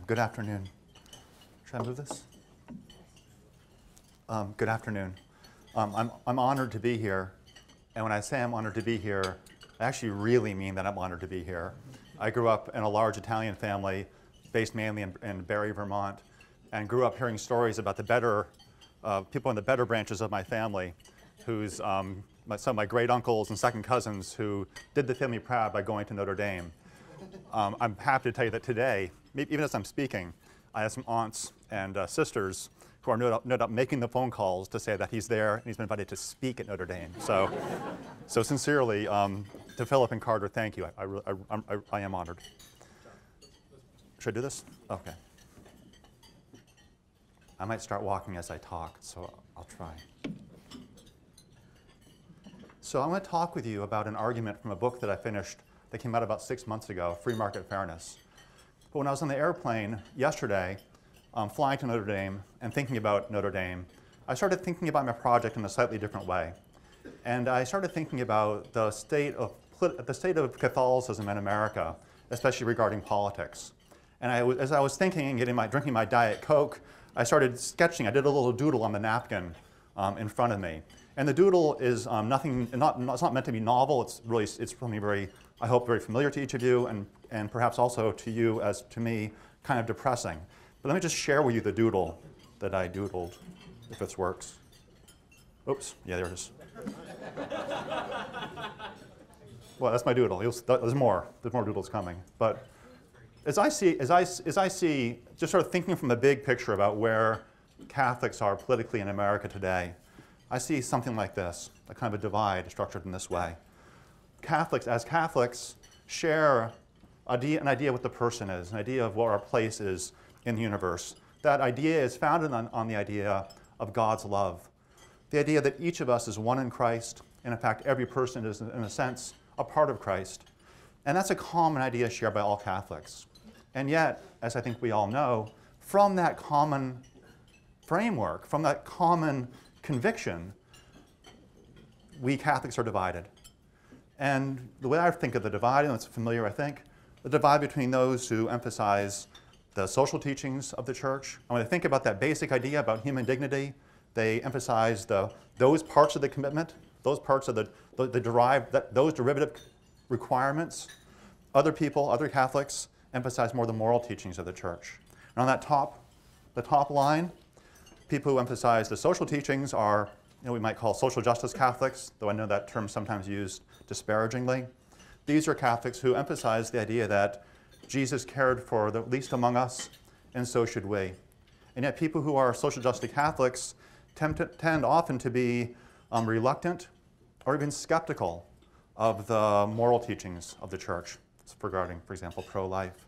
Good afternoon. Should I move this? Good afternoon. I'm honored to be here. And when I say I'm honored to be here, I actually really mean that I'm honored to be here. I grew up in a large Italian family based mainly in Barrie, Vermont, and grew up hearing stories about the better people in the better branches of my family, who's some of my great uncles and second cousins who did the family proud by going to Notre Dame. I'm happy to tell you that today, even as I'm speaking, I have some aunts and sisters who are no doubt making the phone calls to say that he's there and he's been invited to speak at Notre Dame. So sincerely, to Philip and Carter, thank you. I am honored. Should I do this? Okay. I might start walking as I talk, so I'll try. So I want to talk with you about an argument from a book that I finished that came out about 6 months ago, Free Market Fairness. But when I was on the airplane yesterday, flying to Notre Dame and thinking about Notre Dame, I started thinking about my project in a slightly different way. And I started thinking about the state of Catholicism in America, especially regarding politics. And as I was thinking and drinking my Diet Coke, I started sketching. I did a little doodle on the napkin in front of me. And the doodle is it's not meant to be novel. It's something very, I hope, very familiar to each of you, and perhaps also to you, as to me, kind of depressing. But let me just share with you the doodle that I doodled, if this works. Oops, yeah, there it is. Well, that's my doodle. There's more doodles coming. But as I see, just sort of thinking from the big picture about where Catholics are politically in America today, I see something like this, a kind of a divide structured in this way. As Catholics, share an idea of what the person is, an idea of what our place is in the universe. That idea is founded on the idea of God's love. The idea that each of us is one in Christ, and in fact, every person is, in a sense, a part of Christ. And that's a common idea shared by all Catholics. And yet, as I think we all know, from that common framework, from that common conviction, we Catholics are divided. And the way I think of the divide, and it's familiar, I think, the divide between those who emphasize the social teachings of the church. And when I think about that basic idea about human dignity, they emphasize those parts of the commitment, those parts of those derivative requirements. Other people, other Catholics, emphasize more the moral teachings of the church. And on that the top line, people who emphasize the social teachings are, we might call social justice Catholics, though I know that term is sometimes used disparagingly. These are Catholics who emphasize the idea that Jesus cared for the least among us, and so should we. And yet people who are social justice Catholics tend often to be reluctant or even skeptical of the moral teachings of the church regarding, for example, pro-life.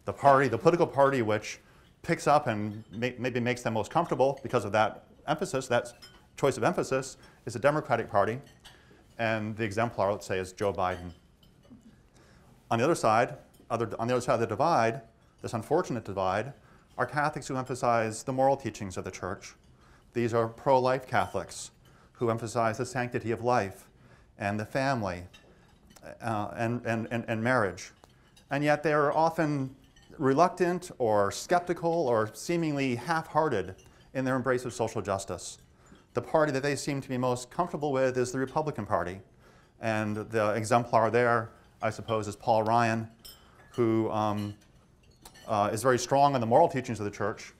The political party which picks up and maybe makes them most comfortable because of that emphasis, that choice of emphasis, is the Democratic Party. And the exemplar, let's say, is Joe Biden. On the other side of the divide, this unfortunate divide, are Catholics who emphasize the moral teachings of the church. These are pro-life Catholics who emphasize the sanctity of life and the family and marriage. And yet they are often reluctant or skeptical or seemingly half-hearted in their embrace of social justice. The party that they seem to be most comfortable with is the Republican Party. And the exemplar there, I suppose, is Paul Ryan, who is very strong on the moral teachings of the church,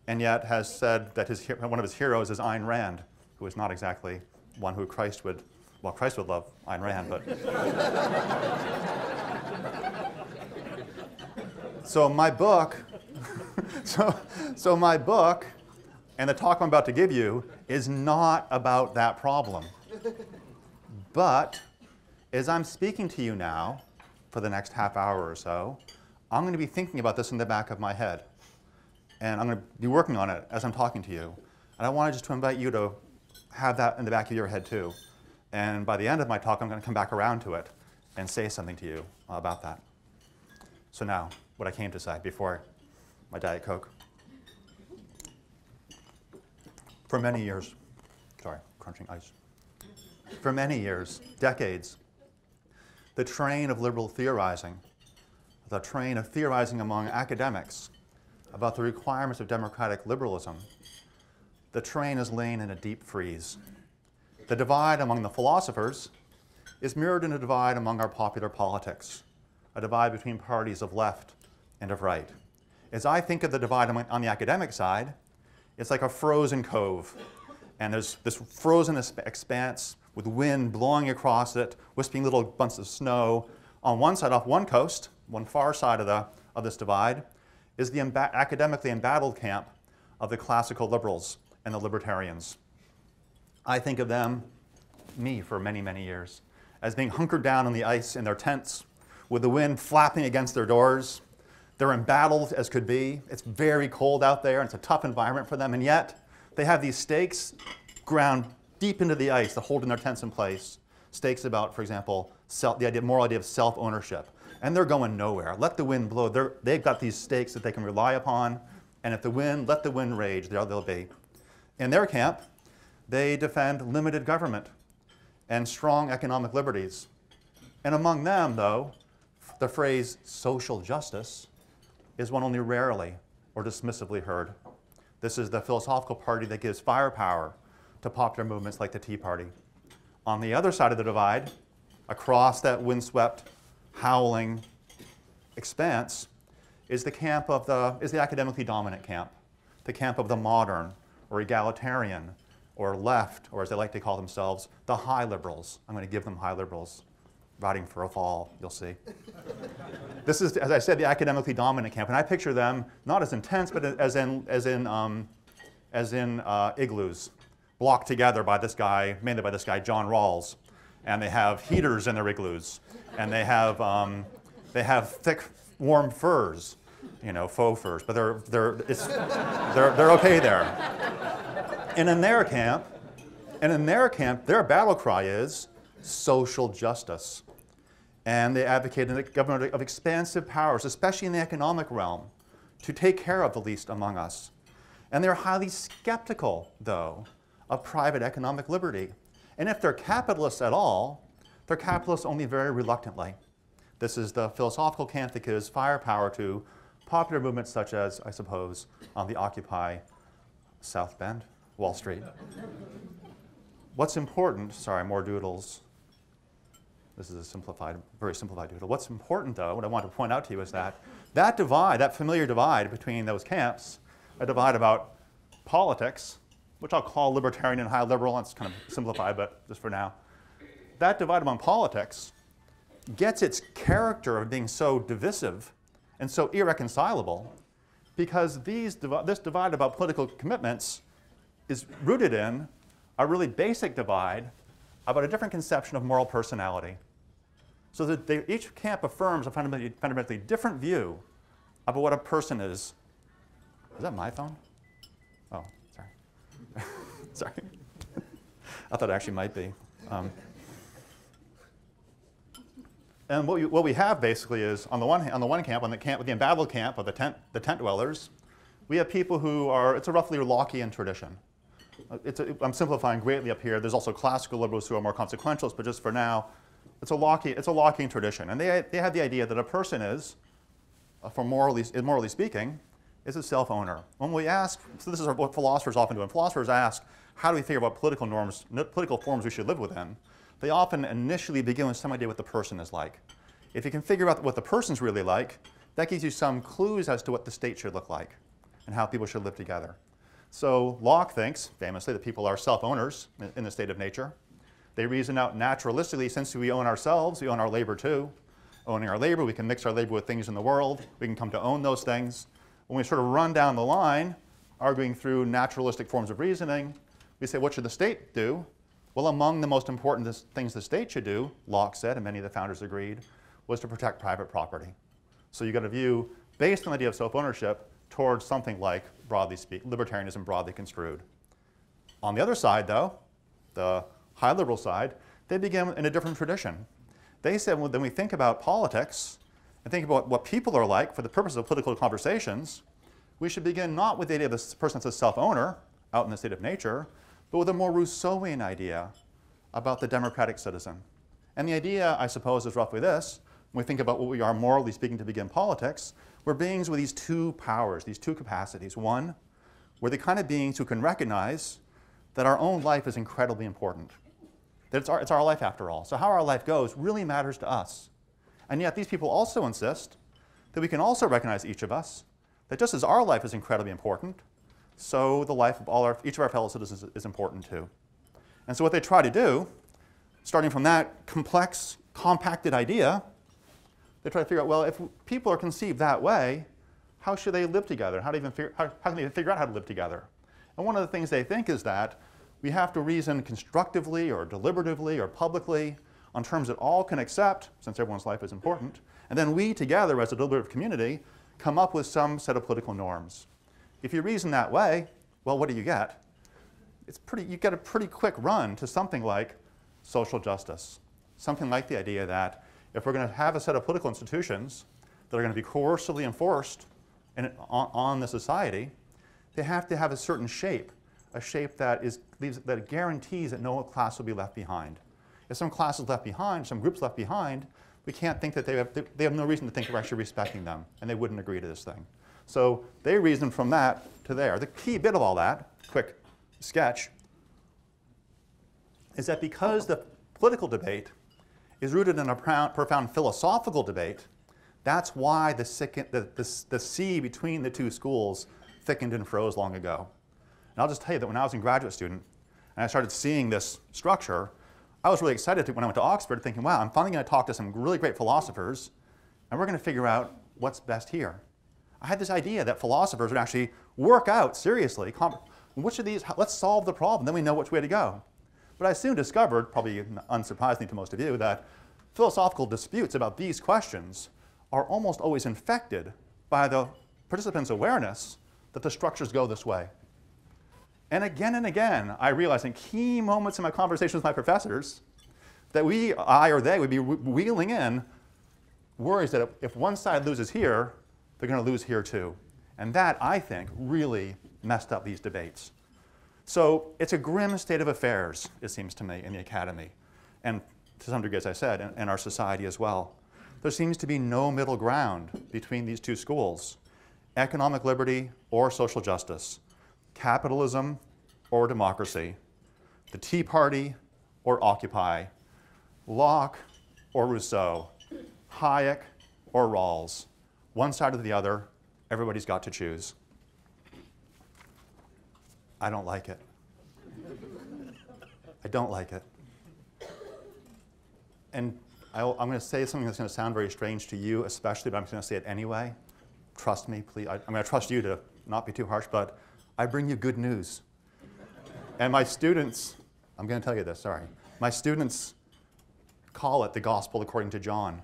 and yet has said that one of his heroes is Ayn Rand, who is not exactly one who Christ would love Ayn Rand, but. So my book, my book, and the talk I'm about to give you, is not about that problem. But as I'm speaking to you now, for the next half hour or so, I'm going to be thinking about this in the back of my head. And I'm going to be working on it as I'm talking to you. And I wanted just to invite you to have that in the back of your head too. And by the end of my talk, I'm going to come back around to it and say something to you about that. So now, what I came to say before my Diet Coke. For many years, crunching ice. For many years, decades, the train of liberal theorizing, the train of theorizing among academics about the requirements of democratic liberalism, the train is laying in a deep freeze. The divide among the philosophers is mirrored in a divide among our popular politics, a divide between parties of left and of right. As I think of the divide on the academic side, it's like a frozen cove. And there's this frozen expanse with wind blowing across it, wisping little bunches of snow. On one side, off one coast, one far side of this divide, is the academically embattled camp of the classical liberals and the libertarians. I think of them, me for many, many years, as being hunkered down on the ice in their tents with the wind flapping against their doors. They're embattled as could be. It's very cold out there, and it's a tough environment for them, and yet they have these stakes ground deep into the ice that hold their tents in place. Stakes about, for example, the moral idea of self-ownership. And they're going nowhere. Let the wind blow. They've got these stakes that they can rely upon, and if let the wind rage, there they'll be. In their camp, they defend limited government and strong economic liberties. And among them, though, the phrase social justice is one only rarely or dismissively heard. This is the philosophical party that gives firepower to popular movements like the Tea Party. On the other side of the divide, across that windswept, howling expanse, is the academically dominant camp, the camp of the modern or egalitarian or left, or as they like to call themselves, the high liberals. I'm going to give them high liberals. Riding for a fall, you'll see. This is, as I said, the academically dominant camp, and I picture them not as intense, but as in igloos, blocked together by this guy, mainly by this guy John Rawls, and they have heaters in their igloos, and they have thick, warm furs, faux furs, but they're okay there. And in their camp, their battle cry is social justice. And they advocate a government of expansive powers, especially in the economic realm, to take care of the least among us. And they're highly skeptical, though, of private economic liberty. And if they're capitalists at all, they're capitalists only very reluctantly. This is the philosophical camp that gives firepower to popular movements such as, I suppose, on the Occupy South Bend, Wall Street. What's important, sorry, more doodles. This is a very simplified doodle. What's important, though, what I want to point out to you is that divide, that familiar divide between those camps, a divide about politics, which I'll call libertarian and high liberal, it's kind of simplified, but just for now. That divide among politics gets its character of being so divisive and so irreconcilable because this divide about political commitments is rooted in a really basic divide about a different conception of moral personality. So that each camp affirms a fundamentally different view about what a person is. Is that my phone? Oh, sorry. Sorry. I thought it actually might be. And what we have basically is, on the one camp, the embattled camp of the tent dwellers, we have people who are, it's a roughly Lockean tradition. I'm simplifying greatly up here. There's also classical liberals who are more consequentialists, but just for now, it's a Lockean tradition. And they have the idea that a person is, morally speaking, is a self-owner. When we ask, so this is what philosophers often do, when philosophers ask, how do we figure out political norms, political forms we should live within, they often initially begin with some idea what the person is like. If you can figure out what the person's really like, that gives you some clues as to what the state should look like and how people should live together. So Locke thinks, famously, that people are self-owners in the state of nature. They reason out naturalistically, since we own ourselves, we own our labor too. Owning our labor, we can mix our labor with things in the world. We can come to own those things. When we sort of run down the line, arguing through naturalistic forms of reasoning, we say, what should the state do? Well, among the most important things the state should do, Locke said, and many of the founders agreed, was to protect private property. So you got a view based on the idea of self-ownership towards something like, broadly speaking, libertarianism broadly construed. On the other side, though, the high liberal side, they begin in a different tradition. They said when we think about politics and think about what people are like for the purpose of political conversations, we should begin not with the idea of this person as a self-owner out in the state of nature, but with a more Rousseauian idea about the democratic citizen. And the idea, I suppose, is roughly this. When we think about what we are morally speaking to begin politics, we're beings with these two powers, these two capacities. One, we're the kind of beings who can recognize that our own life is incredibly important, that it's our life after all. So how our life goes really matters to us. And yet these people also insist that we can also recognize, each of us, that just as our life is incredibly important, so the life of each of our fellow citizens is important too. And so what they try to do, starting from that complex, compacted idea, they try to figure out, well, if people are conceived that way, how should they live together? How can they figure out how to live together? And one of the things they think is that we have to reason constructively or deliberatively or publicly on terms that all can accept, since everyone's life is important, and then we together as a deliberative community come up with some set of political norms. If you reason that way, well, what do you get? You get a pretty quick run to something like social justice, something like the idea that if we're going to have a set of political institutions that are going to be coercively enforced on the society, they have to have a certain shape, a shape that guarantees that no class will be left behind. If some class is left behind, some group's left behind, we can't think that they have no reason to think we're actually respecting them, and they wouldn't agree to this thing. So they reason from that to there. The key bit of all that, quick sketch, is that because the political debate is rooted in a profound philosophical debate, that's why the sea between the two schools thickened and froze long ago. And I'll just tell you that when I was a graduate student and I started seeing this structure, I was really excited when I went to Oxford, thinking, wow, I'm finally going to talk to some really great philosophers, and we're going to figure out what's best here. I had this idea that philosophers would actually work out seriously, which of these, let's solve the problem, then we know which way to go. But I soon discovered, probably unsurprisingly to most of you, that philosophical disputes about these questions are almost always infected by the participants' awareness that the structures go this way. And again, I realized in key moments in my conversations with my professors that I or they would be wheeling in worries that if one side loses here, they're going to lose here too. And that, I think, really messed up these debates. So it's a grim state of affairs, it seems to me, in the academy, and to some degree, as I said, in our society as well. There seems to be no middle ground between these two schools, economic liberty or social justice, capitalism or democracy, the Tea Party or Occupy, Locke or Rousseau, Hayek or Rawls. One side or the other, everybody's got to choose. I don't like it. I don't like it. And I'm going to say something that's going to sound very strange to you, especially, but I'm going to say it anyway. Trust me, please. I'm going to trust you to not be too harsh, but I bring you good news. And my students, I'm going to tell you this, sorry. My students call it the gospel according to John.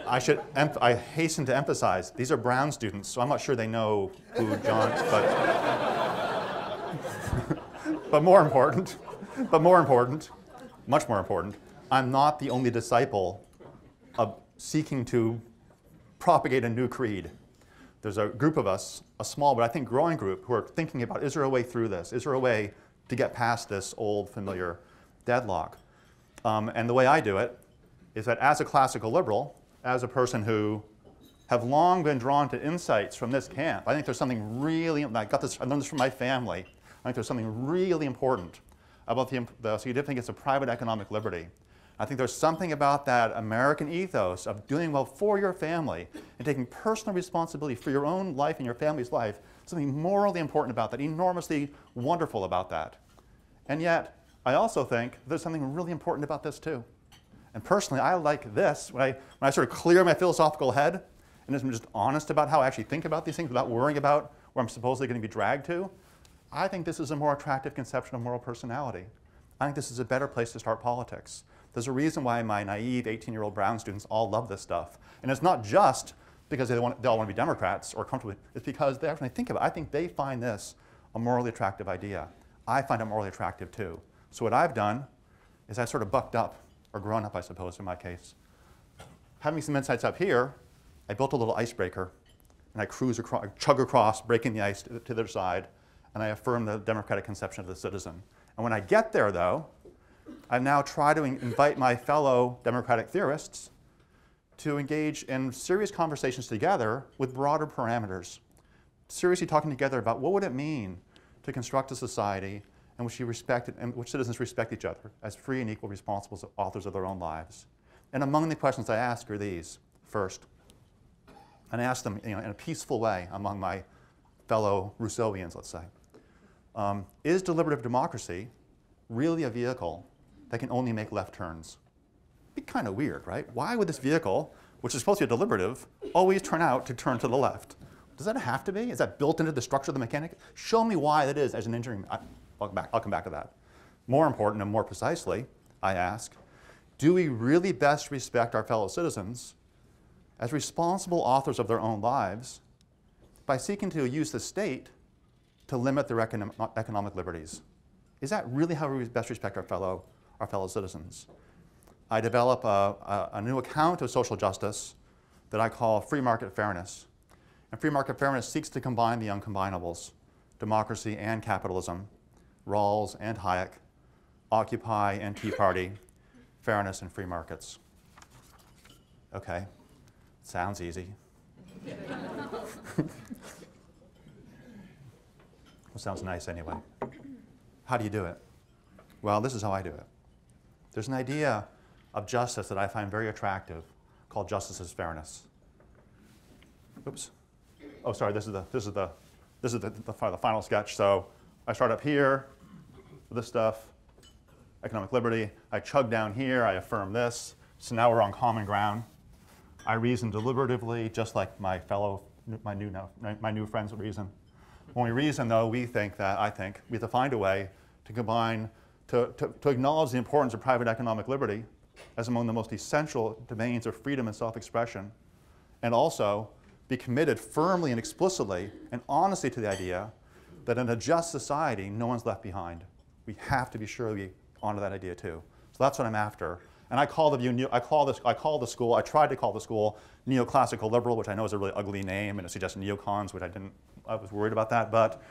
I hasten to emphasize, these are Brown students, so I'm not sure they know who John, but more important, much more important, I'm not the only disciple of seeking to propagate a new creed. There's a group of us, a small but I think growing group, who are thinking about, is there a way through this? Is there a way to get past this old familiar deadlock? And the way I do it is that as a classical liberal, as a person who have long been drawn to insights from this camp, I think there's something really, I learned this from my family, I think there's something really important about the significance of private economic liberty. I think there's something about that American ethos of doing well for your family and taking personal responsibility for your own life and your family's life, something morally important about that, enormously wonderful about that. And yet, I also think there's something really important about this too. And personally, I like this, when I sort of clear my philosophical head and I'm just honest about how I actually think about these things without worrying about where I'm supposedly going to be dragged to, I think this is a more attractive conception of moral personality. I think this is a better place to start politics. There's a reason why my naive 18-year-old Brown students all love this stuff. And it's not just because they all want to be Democrats or comfortably, it's because they actually think about it. I think they find this a morally attractive idea. I find it morally attractive too. So what I've done is I sort of bucked up, or grown up, I suppose, in my case. Having some insights up here, I built a little icebreaker, and I chug across, breaking the ice to the other side, and I affirm the democratic conception of the citizen. And when I get there, though, I now try to invite my fellow democratic theorists to engage in serious conversations together with broader parameters, seriously talking together about what would it mean to construct a society in which citizens respect each other as free and equal responsible authors of their own lives. And among the questions I ask are these. First, and I ask them in a peaceful way among my fellow Rousseauians, let's say. Is deliberative democracy really a vehicle that can only make left turns? It'd be kind of weird, right? Why would this vehicle, which is supposed to be deliberative, always turn out to turn to the left? Does that have to be? Is that built into the structure of the mechanic? Show me why that is as an engineering. I'll come back to that. More important and more precisely, I ask, do we really best respect our fellow citizens as responsible authors of their own lives by seeking to use the state to limit their economic liberties? Is that really how we best respect our fellow citizens? I develop a new account of social justice that I call free market fairness. And free market fairness seeks to combine the uncombinables, democracy and capitalism, Rawls and Hayek, Occupy and Tea Party, fairness and free markets. Okay, sounds easy. Well, sounds nice anyway. How do you do it? Well, this is how I do it. There's an idea of justice that I find very attractive called justice as fairness. Oops. Oh, sorry. This is the final sketch. So I start up here with this stuff, economic liberty. I chug down here. I affirm this. So now we're on common ground. I reason deliberatively, just like my new friends would reason. When we reason, though, I think we have to find a way to combine, to acknowledge the importance of private economic liberty as among the most essential domains of freedom and self-expression, and also be committed firmly and explicitly and honestly to the idea that in a just society, no one's left behind. We have to be sure we honor that idea too. So that's what I'm after. And I tried to call the school neoclassical liberal, which I know is a really ugly name, and it suggests neocons, which I was worried about that. But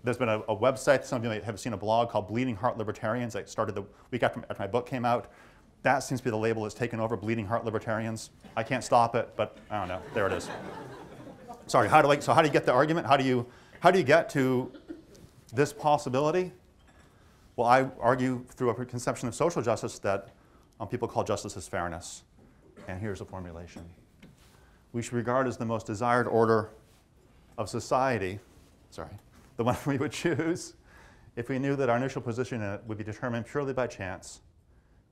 there's been a website, some of you may have seen a blog called Bleeding Heart Libertarians. I started the week after my book came out. That seems to be the label that's taken over, Bleeding Heart Libertarians. I can't stop it, but I don't know. There it is. Sorry, how do you get the argument? How do you get to this possibility? Well, I argue through a conception of social justice that people call justice as fairness. And here's the formulation. We should regard as the most desired order of society, the one we would choose if we knew that our initial position in it would be determined purely by chance,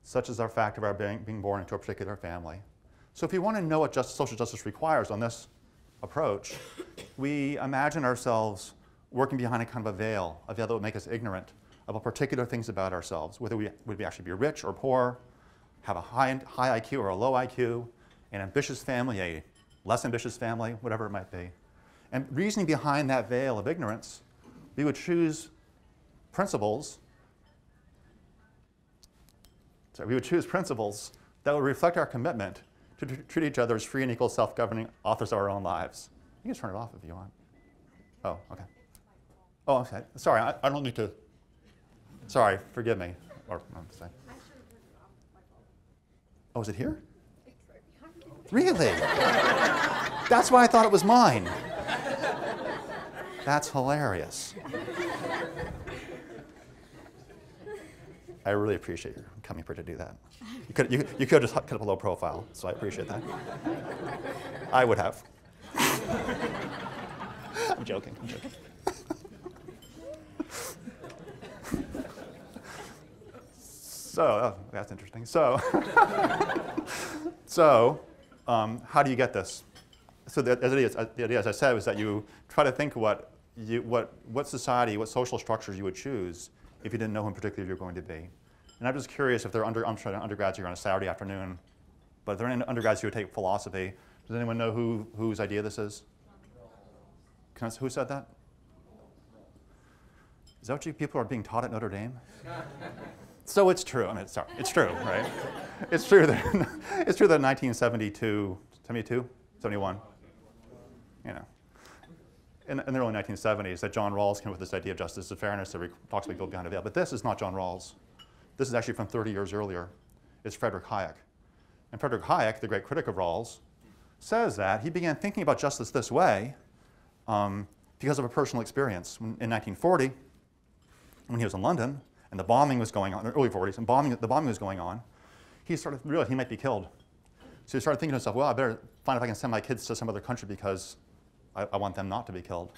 such as our fact of our being born into a particular family. So if you want to know what social justice requires on this approach, we imagine ourselves working behind a kind of a veil that would make us ignorant about particular things about ourselves, whether we would actually be rich or poor, have a high IQ or a low IQ, an ambitious family, a less ambitious family, whatever it might be. And reasoning behind that veil of ignorance, we would choose principles that would reflect our commitment to treat each other as free and equal self-governing authors of our own lives. You can turn it off if you want. Oh, okay. Oh, okay. Sorry, I don't need to. Sorry, forgive me. Or, oh, is it here? Really? That's why I thought it was mine. That's hilarious. I really appreciate your coming here to do that. You could have just cut up a low profile, so I appreciate that. I would have. I'm joking. So, that's interesting. So, how do you get this? So the idea, as I said, was that you try to think what society, what social structures you would choose if you didn't know who in particular you're going to be. And I'm just curious if there are undergrads here on a Saturday afternoon, but if there are any undergrads who would take philosophy, does anyone know whose idea this is? Who said that? Is that what you people are being taught at Notre Dame? So it's true. I mean, sorry, it's true, right? It's true that it's true that in 1972, 71, you know, in the early 1970s, that John Rawls came up with this idea of justice and fairness that talks about build behind a veil. But this is not John Rawls. This is actually from 30 years earlier. It's Frederick Hayek. And Frederick Hayek, the great critic of Rawls, says that he began thinking about justice this way because of a personal experience. In 1940, when he was in London, and the bombing was going on, in the early 40s, and the bombing was going on, he started realizing he might be killed. So he started thinking to himself, well, I better find if I can send my kids to some other country because I want them not to be killed.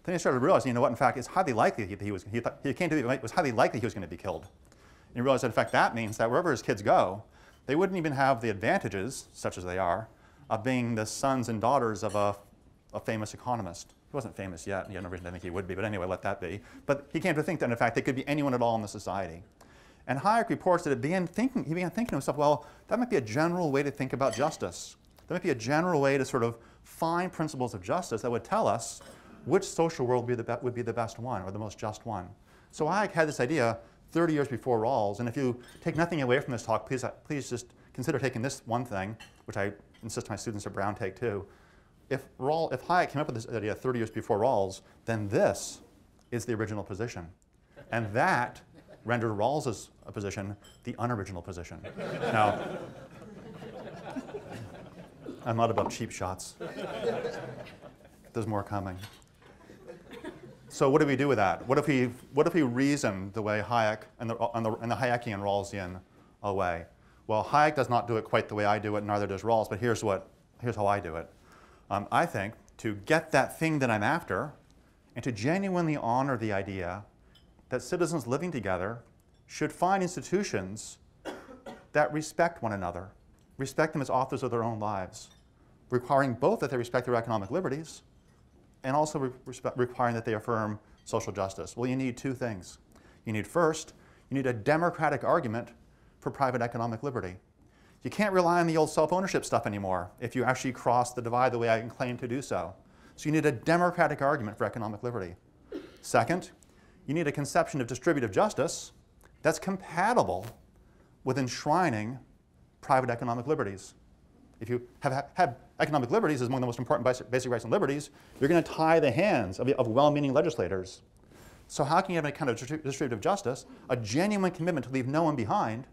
Then he started realizing, you know what, in fact, it's highly likely he came to it was highly likely he was going to be killed. And he realized that, in fact, that means that wherever his kids go, they wouldn't even have the advantages, such as they are, of being the sons and daughters of a famous economist. He wasn't famous yet, and he had no reason to think he would be, but anyway, let that be. But he came to think that, in fact, they could be anyone at all in the society. And Hayek reports that he began thinking to himself, well, that might be a general way to think about justice. That might be a general way to sort of find principles of justice that would tell us which social world would be the best one or the most just one. So Hayek had this idea 30 years before Rawls, and if you take nothing away from this talk, please just consider taking this one thing, which I insist my students at Brown take too. If Hayek came up with this idea 30 years before Rawls, then this is the original position. And that rendered Rawls's position the unoriginal position. Now, I'm not about cheap shots. There's more coming. So what do we do with that? What if we reason the way Hayek and the Hayekian Rawlsian way? Well, Hayek does not do it quite the way I do it, neither does Rawls, but here's how I do it. I think to get that thing that I'm after and to genuinely honor the idea that citizens living together should find institutions that respect one another, respect them as authors of their own lives, requiring both that they respect their economic liberties and also requiring that they affirm social justice. Well, you need two things. You need first, you need a democratic argument for private economic liberty. You can't rely on the old self-ownership stuff anymore if you actually cross the divide the way I can claim to do so. So you need a democratic argument for economic liberty. Second, you need a conception of distributive justice that's compatible with enshrining private economic liberties. If you have economic liberties as among the most important basic rights and liberties, you're going to tie the hands of well-meaning legislators. So how can you have a kind of distributive justice, a genuine commitment to leave no one behind,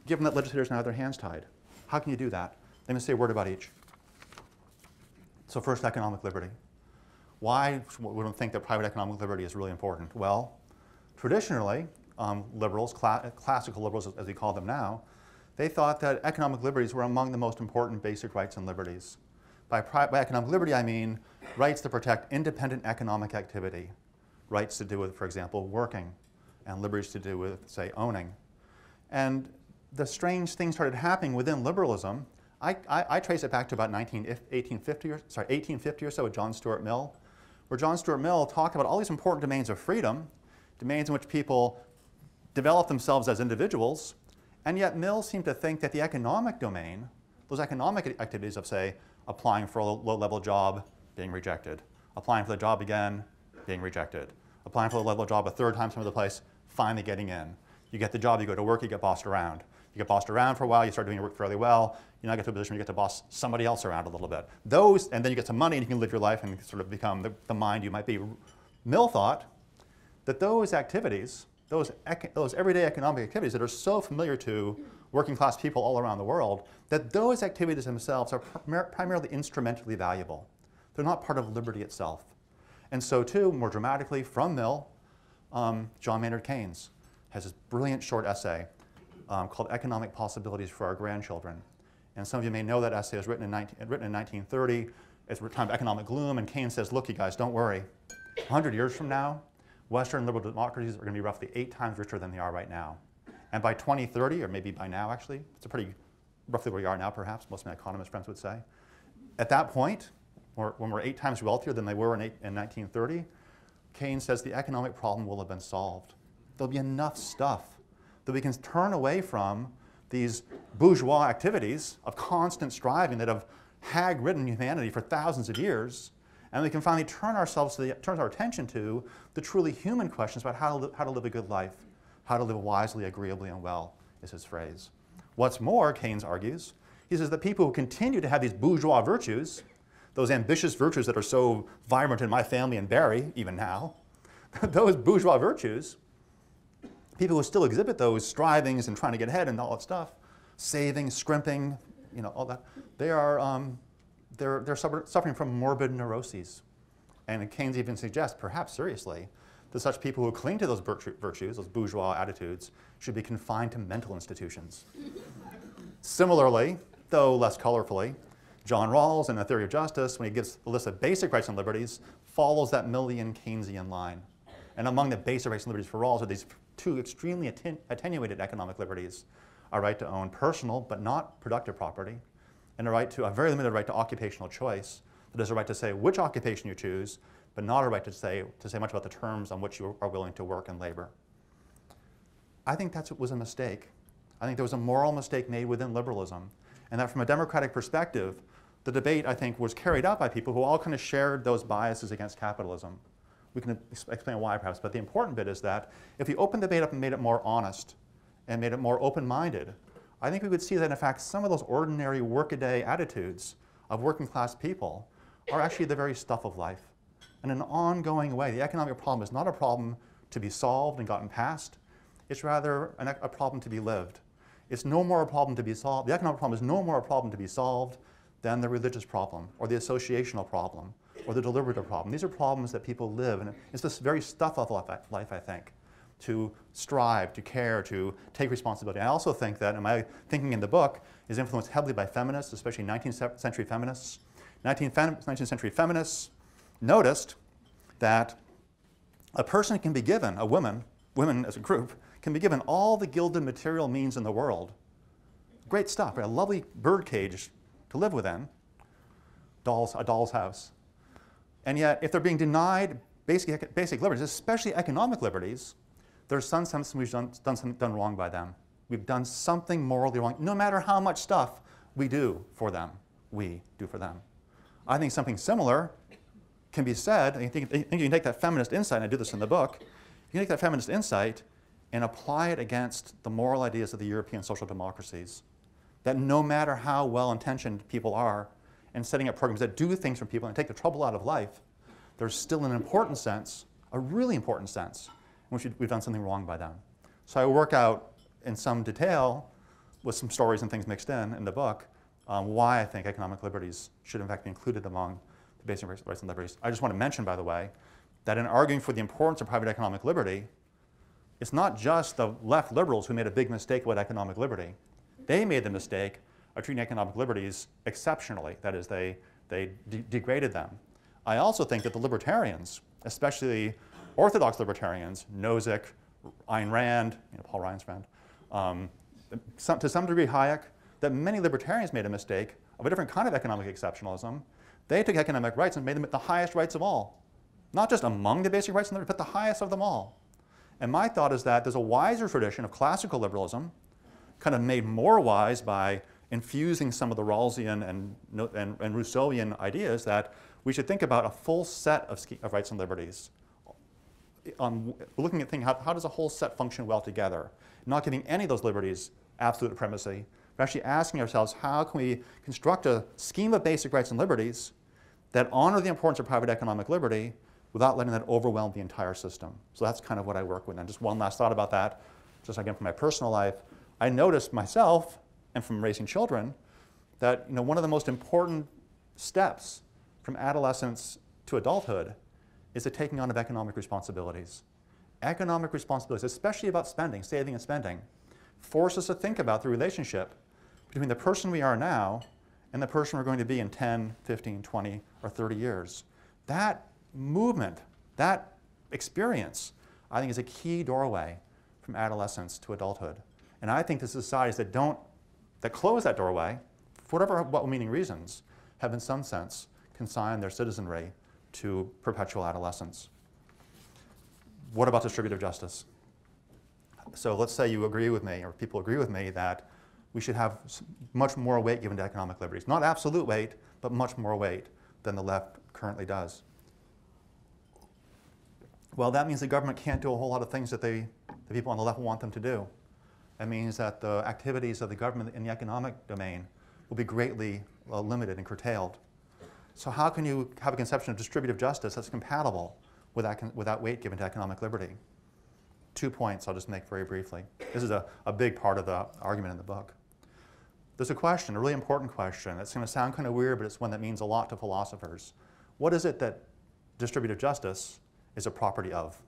given that legislators now have their hands tied? How can you do that? Let me say a word about each. So first, economic liberty. Why would one think that private economic liberty is really important? Well, traditionally, liberals, classical liberals as we call them now, they thought that economic liberties were among the most important basic rights and liberties. By economic liberty, I mean rights that protect independent economic activity, rights to do with, for example, working, and liberties to do with, say, owning. And the strange thing started happening within liberalism. I trace it back to about 1850 or so with John Stuart Mill, where John Stuart Mill talked about all these important domains of freedom, domains in which people develop themselves as individuals, and yet Mill seemed to think that the economic domain, those economic activities of, say, applying for a low-level job, being rejected, applying for the job again, being rejected, applying for a low-level job a third time some other place, finally getting in. You get the job, you go to work, you get bossed around. You get bossed around for a while, you start doing your work fairly well, you now get to a position where you get to boss somebody else around a little bit. Those, and then you get some money and you can live your life and sort of become the mind you might be. Mill thought that those activities, those everyday economic activities that are so familiar to working class people all around the world, that those activities themselves are primarily instrumentally valuable. They're not part of liberty itself. And so too, more dramatically, from Mill, John Maynard Keynes has this brilliant short essay called Economic Possibilities for Our Grandchildren. And some of you may know that essay was written in 1930. It's a time of economic gloom, and Keynes says, look, you guys, don't worry. 100 years from now, Western liberal democracies are going to be roughly 8 times richer than they are right now. And by 2030, or maybe by now actually, it's a pretty roughly where we are now perhaps, most of my economist friends would say. At that point, when we're 8 times wealthier than they were in 1930, Keynes says the economic problem will have been solved. There'll be enough stuff that we can turn away from these bourgeois activities of constant striving that have hag-ridden humanity for thousands of years, and we can finally turn our attention to the truly human questions about how to live a good life, how to live wisely, agreeably, and well, is his phrase. What's more, Keynes argues, he says that people who continue to have these bourgeois virtues, those ambitious virtues that are so vibrant in my family and Barry, even now, those bourgeois virtues, people who still exhibit those strivings and trying to get ahead and all that stuff, saving, scrimping, all that, they're suffering from morbid neuroses. And Keynes even suggests, perhaps seriously, that such people who cling to those virtues, those bourgeois attitudes, should be confined to mental institutions. Similarly, though less colorfully, John Rawls in The Theory of Justice, when he gives a list of basic rights and liberties, follows that Millian Keynesian line. And among the basic rights and liberties for Rawls are these two extremely attenuated economic liberties: a right to own personal but not productive property, and a very limited right to occupational choice. That is a right to say which occupation you choose, but not a right to say much about the terms on which you are willing to work and labor. I think that was a mistake. I think there was a moral mistake made within liberalism, and that from a democratic perspective, the debate, I think, was carried out by people who all kind of shared those biases against capitalism. We can explain why, perhaps, but the important bit is that if we opened the debate up and made it more honest and made it more open-minded, I think we would see that, in fact, some of those ordinary workaday attitudes of working class people are actually the very stuff of life. In an ongoing way, the economic problem is not a problem to be solved and gotten past. It's rather a problem to be lived. It's no more a problem to be solved. The economic problem is no more a problem to be solved than the religious problem, or the associational problem, or the deliberative problem. These are problems that people live, and it's this very stuff of life, I think, to strive, to care, to take responsibility. I also think that, and my thinking in the book is influenced heavily by feminists, especially 19th century feminists. 19th century feminists noticed that a person can be given, women as a group, can be given all the gilded material means in the world. Great stuff, a lovely bird cage to live within, a doll's house. And yet, if they're being denied basic liberties, especially economic liberties, there's some sense we've done wrong by them. We've done something morally wrong, no matter how much stuff we do for them. I think something similar can be said. I think you can take that feminist insight, and I do this in the book, you can take that feminist insight and apply it against the moral ideas of the European social democracies. That no matter how well-intentioned people are in setting up programs that do things for people and take the trouble out of life, there's still an important sense, a really important sense, in which we've done something wrong by them. So I work out in some detail, with some stories and things mixed in the book, why I think economic liberties should in fact be included among the basic rights and liberties. I just want to mention, by the way, that in arguing for the importance of private economic liberty, it's not just the left liberals who made a big mistake about economic liberty. They made the mistake of treating economic liberties exceptionally. That is, they degraded them. I also think that the libertarians, especially orthodox libertarians, Nozick, Ayn Rand, Paul Ryan's friend, to some degree Hayek, that many libertarians made a mistake of a different kind of economic exceptionalism. They took economic rights and made them the highest rights of all. Not just among the basic rights, but the highest of them all. And my thought is that there's a wiser tradition of classical liberalism, kind of made more wise by infusing some of the Rawlsian and Rousseauian ideas, that we should think about a full set of rights and liberties. Looking at things, how does a whole set function well together? Not giving any of those liberties absolute supremacy, but actually asking ourselves, how can we construct a scheme of basic rights and liberties that honor the importance of private economic liberty without letting that overwhelm the entire system? So that's kind of what I work with. And just one last thought about that, just again from my personal life. I noticed myself, and from raising children, that one of the most important steps from adolescence to adulthood is the taking on of economic responsibilities. Economic responsibilities, especially about spending, saving and spending, force us to think about the relationship between the person we are now and the person we're going to be in 10, 15, 20, or 30 years. That movement, that experience, I think is a key doorway from adolescence to adulthood. And I think the societies that close that doorway, for whatever well-meaning reasons, have in some sense consigned their citizenry to perpetual adolescence. What about distributive justice? So let's say you agree with me, or people agree with me, that we should have much more weight given to economic liberties. Not absolute weight, but much more weight than the left currently does. Well, that means the government can't do a whole lot of things that the people on the left want them to do. That means that the activities of the government in the economic domain will be greatly limited and curtailed. So how can you have a conception of distributive justice that's compatible with that weight given to economic liberty? 2 points I'll just make very briefly. This is a big part of the argument in the book. there's a question, a really important question. It's going to sound kind of weird, but it's one that means a lot to philosophers. What is it that distributive justice is a property of?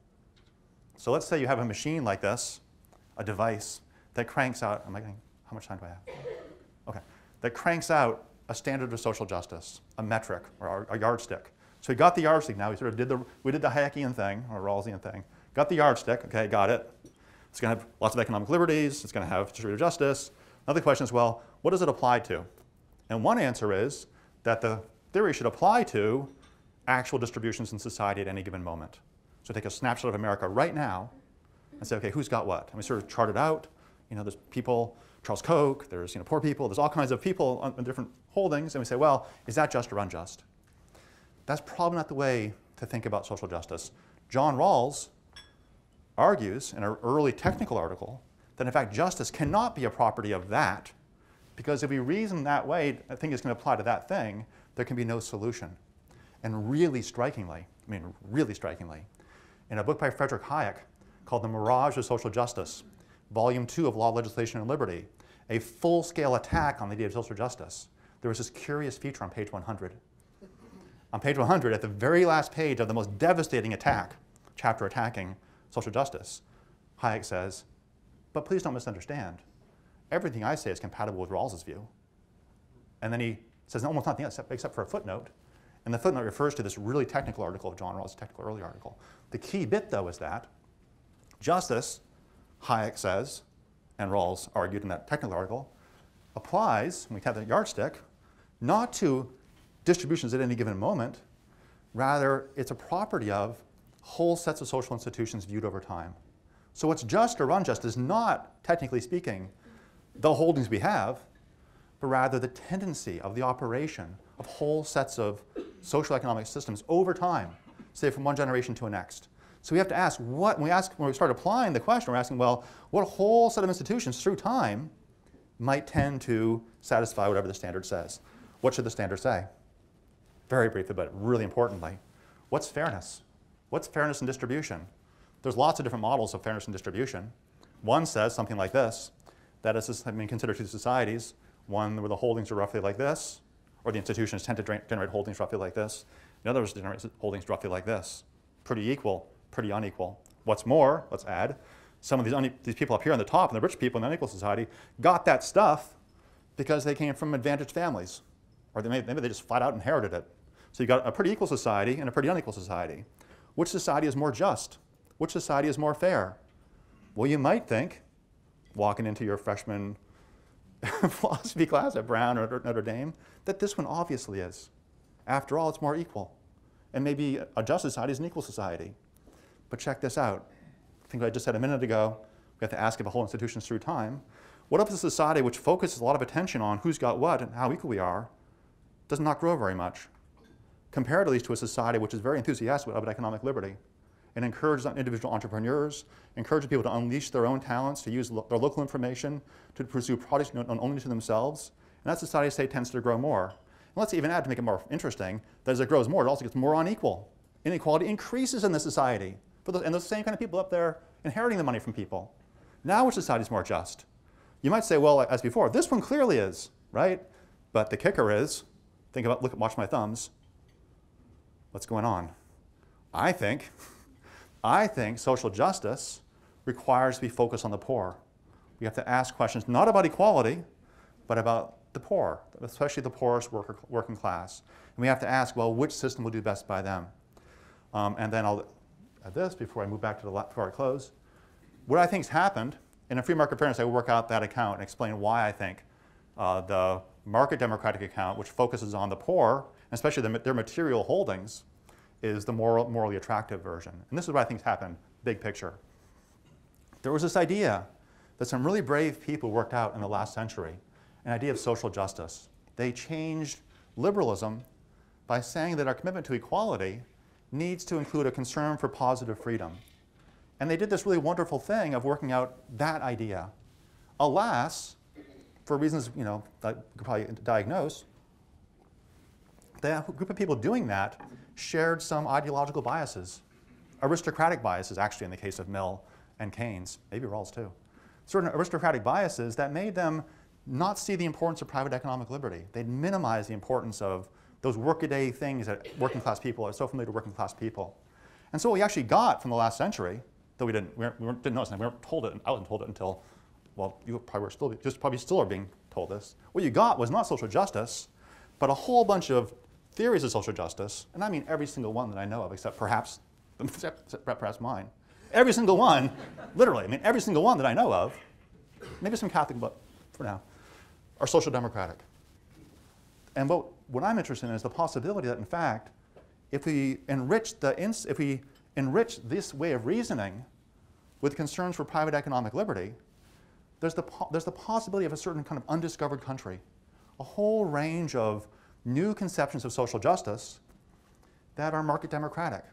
So let's say you have a machine like this, a device, that cranks out, how much time do I have? Okay, that cranks out a standard of social justice, a metric, or a yardstick. So we got the yardstick now, we did the Hayekian thing, or Rawlsian thing. Got the yardstick, okay, got it. It's going to have lots of economic liberties, it's going to have distributive justice. Another question is, well, what does it apply to? And one answer is that the theory should apply to actual distributions in society at any given moment. So take a snapshot of America right now and say, okay, who's got what? And we sort of chart it out. There's people, Charles Koch, there's poor people, there's all kinds of people on different holdings, and we say, well, is that just or unjust? That's probably not the way to think about social justice. John Rawls argues in an early technical article that in fact justice cannot be a property of that, because if we reason that way, a thing is going to apply to that thing, there can be no solution. And really strikingly, in a book by Friedrich Hayek called The Mirage of Social Justice, Volume 2 of Law, Legislation, and Liberty, a full-scale attack on the idea of social justice, there was this curious feature on page 100. On page 100, at the very last page of the most devastating chapter attacking social justice, Hayek says, but please don't misunderstand. Everything I say is compatible with Rawls's view. And then he says almost nothing else except for a footnote. And the footnote refers to this really technical article of John Rawls' technical early article. The key bit, though, is that justice, Hayek says, and Rawls argued in that technical article, applies, when we have that yardstick, not to distributions at any given moment. Rather, it's a property of whole sets of social institutions viewed over time. So what's just or unjust is not, technically speaking, the holdings we have, but rather the tendency of the operation of whole sets of social economic systems over time, say from one generation to the next. So we have to ask, when we start applying the question, we're asking, well, what whole set of institutions through time might tend to satisfy whatever the standard says? What should the standard say? Very briefly, but really importantly, what's fairness? What's fairness in distribution? There's lots of different models of fairness in distribution. One says something like this, that is, consider two societies, one where the holdings are roughly like this, or the institutions tend to generate holdings roughly like this. The others generate holdings roughly like this. Pretty equal, pretty unequal. What's more, let's add, some of these people up here on the top, and the rich people in the unequal society, got that stuff because they came from advantaged families. Or maybe they just flat out inherited it. So you've got a pretty equal society and a pretty unequal society. Which society is more just? Which society is more fair? Well, you might think, walking into your freshman philosophy class at Brown or Notre Dame, that this one obviously is. After all, it's more equal. And maybe a just society is an equal society. But check this out. I think what I just said a minute ago, we have to ask if a whole institution's through time. What if a society which focuses a lot of attention on who's got what and how equal we are does not grow very much? Compared at least to a society which is very enthusiastic about economic liberty and encourages individual entrepreneurs, encourages people to unleash their own talents, to use their local information, to pursue products known only to themselves. And that society, say, tends to grow more. And let's even add, to make it more interesting, that as it grows more, it also gets more unequal. Inequality increases in the society. And those same kind of people up there inheriting the money from people. Now which society is more just? You might say, well, as before, this one clearly is, right? But the kicker is, watch my thumbs. What's going on? I think social justice requires to be focused on the poor. We have to ask questions not about equality, but about the poor, especially the poorest working class. And we have to ask, well, which system will do best by them? And then I'll add this before I move back to before I close. What I think's happened, in a free market fairness, I will work out that account and explain why I think the market democratic account, which focuses on the poor, especially their material holdings, is the morally attractive version. And this is what I think's happened, big picture. There was this idea that some really brave people worked out in the last century, an idea of social justice. They changed liberalism by saying that our commitment to equality needs to include a concern for positive freedom. And they did this really wonderful thing of working out that idea. Alas, for reasons that you could probably diagnose, the group of people doing that shared some ideological biases, aristocratic biases, actually, in the case of Mill and Keynes, maybe Rawls too. Certain aristocratic biases that made them not see the importance of private economic liberty. They'd minimize the importance of those workaday things that working class people are so familiar to working class people. And so what we actually got from the last century, though we didn't notice it, we weren't told it, I wasn't told it until, well, you probably still are being told this. What you got was not social justice, but a whole bunch of theories of social justice, and I mean every single one that I know of, except perhaps mine. Every single one, literally, I mean every single one that I know of, maybe some Catholic, but for now, are social democratic. And what I'm interested in is the possibility that, in fact, if we enrich this way of reasoning with concerns for private economic liberty, there's the possibility of a certain kind of undiscovered country, a whole range of new conceptions of social justice that are market democratic,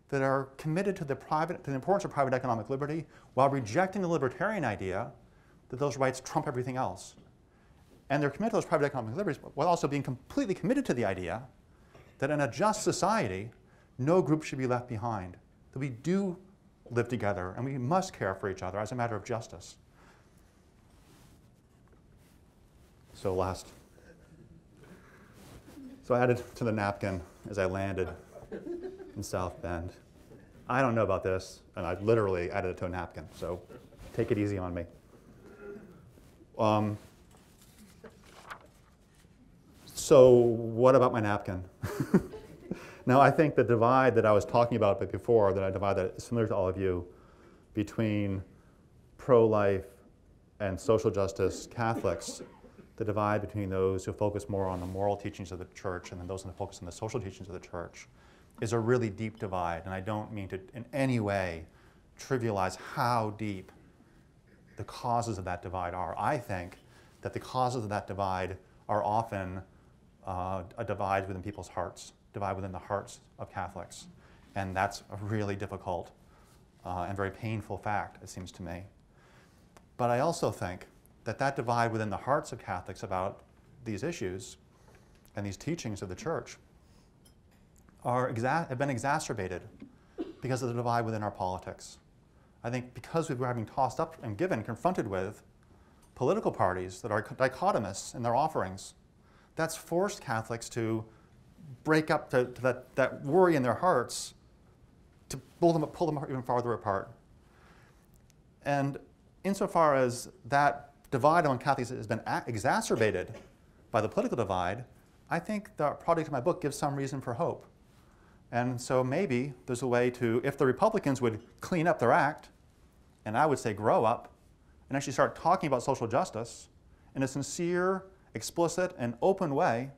that are committed to the importance of private economic liberty while rejecting the libertarian idea that those rights trump everything else. And they're committed to those private economic liberties while also being completely committed to the idea that in a just society, no group should be left behind, that we do live together and we must care for each other as a matter of justice. So I added to the napkin as I landed in South Bend. I don't know about this, and I literally added it to a napkin, so take it easy on me. So what about my napkin? Now, I think the divide that I was talking about before, that is similar to all of you, between pro-life and social justice Catholics, the divide between those who focus more on the moral teachings of the church and then those who focus on the social teachings of the church, is a really deep divide. And I don't mean to in any way trivialize how deep the causes of that divide are. I think that the causes of that divide are often a divide within people's hearts, divide within the hearts of Catholics. And that's a really difficult and very painful fact, it seems to me. But I also think that that divide within the hearts of Catholics about these issues and these teachings of the church have been exacerbated because of the divide within our politics. I think because we're having tossed up and confronted with political parties that are dichotomous in their offerings, that's forced Catholics to break up to that worry in their hearts to pull them even farther apart. And insofar as that divide among Catholics has been exacerbated by the political divide, I think the project of my book gives some reason for hope. And so maybe there's a way to, if the Republicans would clean up their act, and I would say grow up, and actually start talking about social justice in a sincere, explicit, and open way,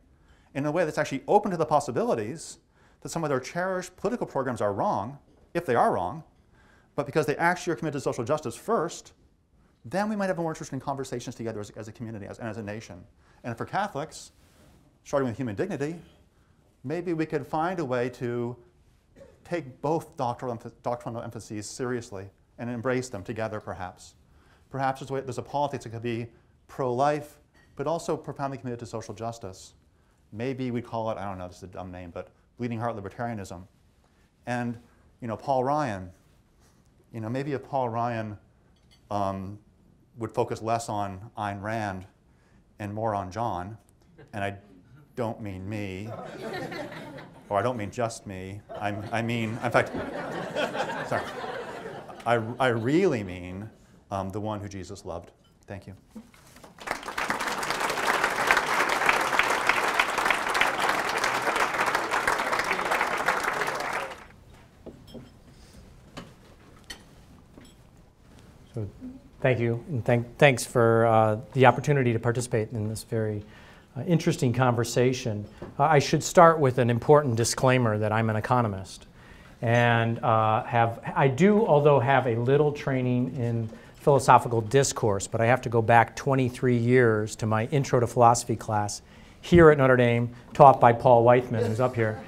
in a way that's actually open to the possibilities that some of their cherished political programs are wrong, if they are wrong, but because they actually are committed to social justice first, then we might have more interesting conversations together as a community and as a nation. And for Catholics, starting with human dignity, maybe we could find a way to take both doctrinal emphases seriously and embrace them together, perhaps. Perhaps there's a politics that could be pro-life, but also profoundly committed to social justice. Maybe we call it, I don't know, this is a dumb name, but bleeding heart libertarianism. And Paul Ryan, maybe if Paul Ryan would focus less on Ayn Rand and more on John, and I don't mean me, or I don't mean just me, I mean, in fact, sorry, I really mean the one who Jesus loved. Thank you. So, thank you, and thanks for the opportunity to participate in this very interesting conversation. I should start with an important disclaimer that I'm an economist, and I do, although have a little training in philosophical discourse, but I have to go back 23 years to my Intro to Philosophy class here at Notre Dame, taught by Paul Weithman, who's up here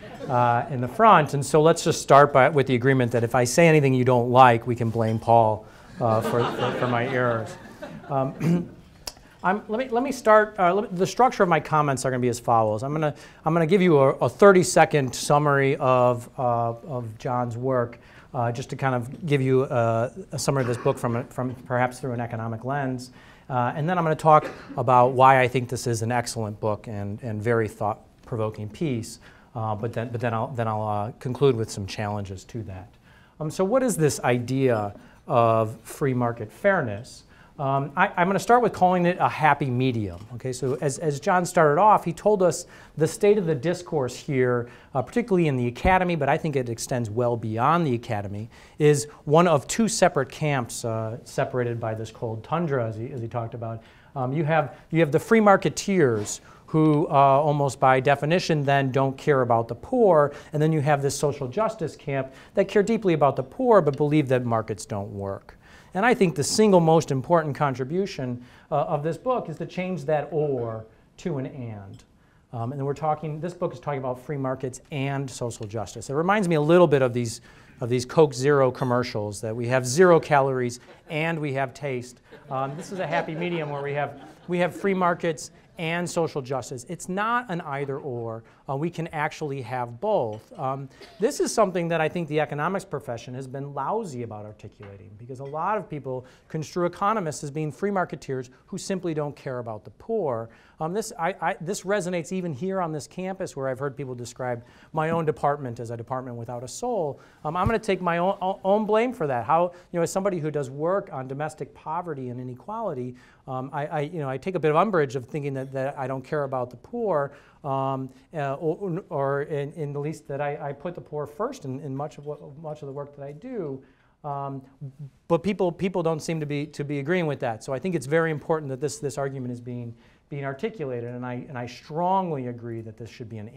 in the front. And so let's just start with the agreement that if I say anything you don't like, we can blame Paul for my errors. Let me start. The structure of my comments are going to be as follows. I'm going to give you a 30-second summary of John's work, just to kind of give you a summary of this book from perhaps through an economic lens. And then I'm going to talk about why I think this is an excellent book and very thought-provoking piece. But then I'll conclude with some challenges to that. So what is this idea of free market fairness? I'm going to start with calling it a happy medium. Okay, so as John started off, he told us the state of the discourse here, particularly in the academy, but I think it extends well beyond the academy, is one of two separate camps separated by this cold tundra, as he talked about. You have the free marketeers who almost by definition then don't care about the poor, and then you have this social justice camp that care deeply about the poor but believe that markets don't work. And I think the single most important contribution of this book is to change that or to an and. And then this book is talking about free markets and social justice. It reminds me a little bit of these Coke Zero commercials, that we have 0 calories and we have taste. This is a happy medium where we have free markets and social justice. It's not an either or. We can actually have both. This is something that I think the economics profession has been lousy about articulating, because a lot of people construe economists as being free marketeers who simply don't care about the poor. This resonates even here on this campus, where I've heard people describe my own department as a department without a soul. I'm going to take my own blame for that. As somebody who does work on domestic poverty and inequality, I take a bit of umbrage of thinking that I don't care about the poor, or in the least that I put the poor first in much of the work that I do. But people don't seem to be agreeing with that. So I think it's very important that this argument is being articulated, and I strongly agree that this should be an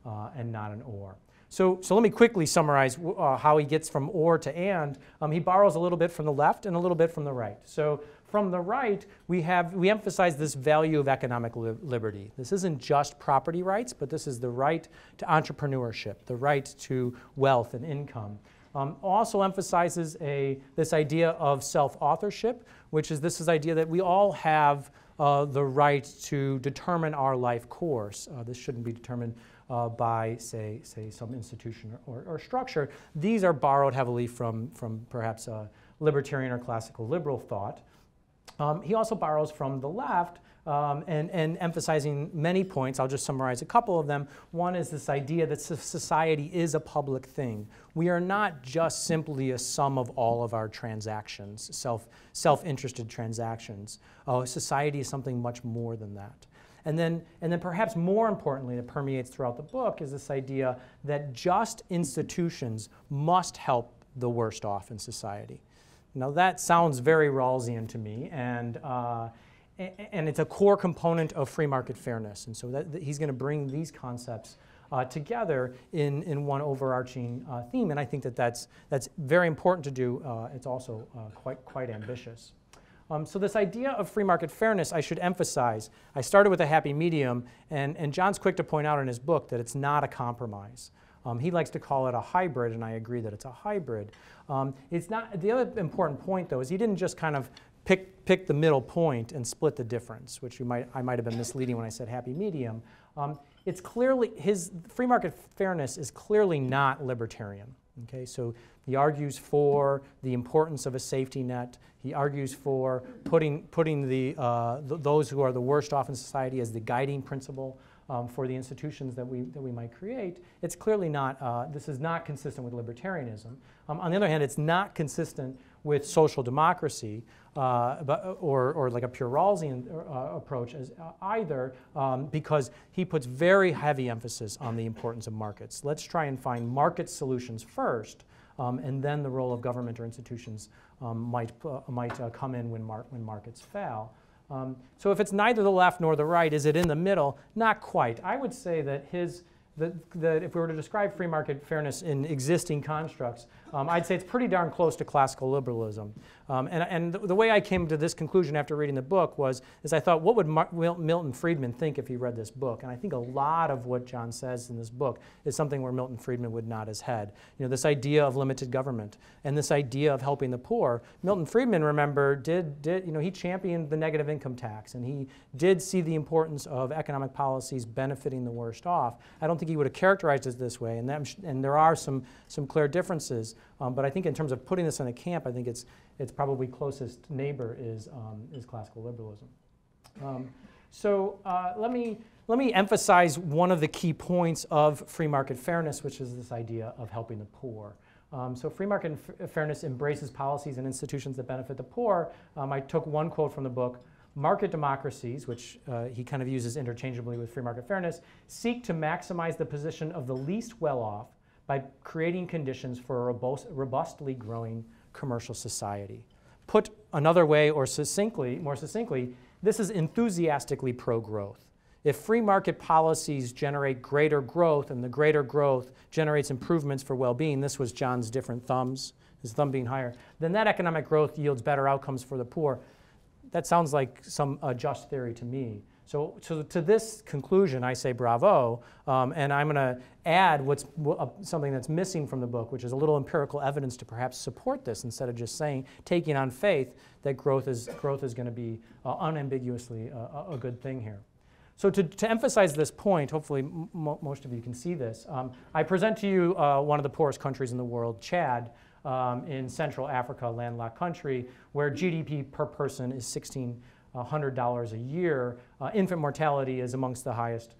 and not an or. So let me quickly summarize how he gets from or to and. He borrows a little bit from the left and a little bit from the right. So from the right, we emphasize this value of economic liberty. This isn't just property rights, but this is the right to entrepreneurship, the right to wealth and income. Also emphasizes this idea of self-authorship, which is this idea that we all have the right to determine our life course. This shouldn't be determined by, say some institution or structure. These are borrowed heavily from perhaps libertarian or classical liberal thought. He also borrows from the left and emphasizing many points. I'll just summarize a couple of them. One is this idea that society is a public thing. We are not just simply a sum of all of our transactions, self-interested transactions. Society is something much more than that. And then perhaps more importantly, that permeates throughout the book, is this idea that just institutions must help the worst off in society. Now that sounds very Rawlsian to me, and it's a core component of free market fairness. And so he's going to bring these concepts together in one overarching theme, and I think that's very important to do. It's also quite ambitious. So this idea of free market fairness, I should emphasize, I started with a happy medium, and John's quick to point out in his book that it's not a compromise. He likes to call it a hybrid, and I agree that it's a hybrid. It's not. The other important point, though, is he didn't just kind of pick the middle point and split the difference, which I might have been misleading when I said happy medium. It's clearly, his free market fairness is clearly not libertarian. Okay, so he argues for the importance of a safety net. He argues for putting those who are the worst off in society as the guiding principle for the institutions that we might create. It's clearly not, this is not consistent with libertarianism. On the other hand, it's not consistent with social democracy or like a pure Rawlsian approach either, because he puts very heavy emphasis on the importance of markets. Let's try and find market solutions first, and then the role of government or institutions might come in when markets fail. So if it's neither the left nor the right, is it in the middle? Not quite. I would say that that if we were to describe free market fairness in existing constructs, I'd say it's pretty darn close to classical liberalism. And the way I came to this conclusion after reading the book is I thought, what would Milton Friedman think if he read this book? And I think a lot of what John says in this book is something where Milton Friedman would nod his head. You know, this idea of limited government and this idea of helping the poor. Milton Friedman, remember, he championed the negative income tax, and he did see the importance of economic policies benefiting the worst off. I don't think think he would have characterized it this way, and there are some clear differences. But I think in terms of putting this in a camp, I think its probably closest neighbor is classical liberalism. Let me emphasize one of the key points of free market fairness, which is this idea of helping the poor. So free market fairness embraces policies and institutions that benefit the poor. I took one quote from the book. Market democracies, which he kind of uses interchangeably with free market fairness, seek to maximize the position of the least well-off by creating conditions for a robustly growing commercial society. Put another way, or more succinctly, this is enthusiastically pro-growth. If free market policies generate greater growth, and the greater growth generates improvements for well-being, this was John's different thumbs, his thumb being higher, then that economic growth yields better outcomes for the poor. That sounds like some just theory to me. So to this conclusion, I say bravo, and I'm going to add something that's missing from the book, which is a little empirical evidence to perhaps support this, instead of just taking on faith that growth is going to be unambiguously a good thing here. So to emphasize this point, hopefully most of you can see this, I present to you one of the poorest countries in the world, Chad, in Central Africa, a landlocked country, where GDP per person is $1,600 a year. Infant mortality is amongst the highest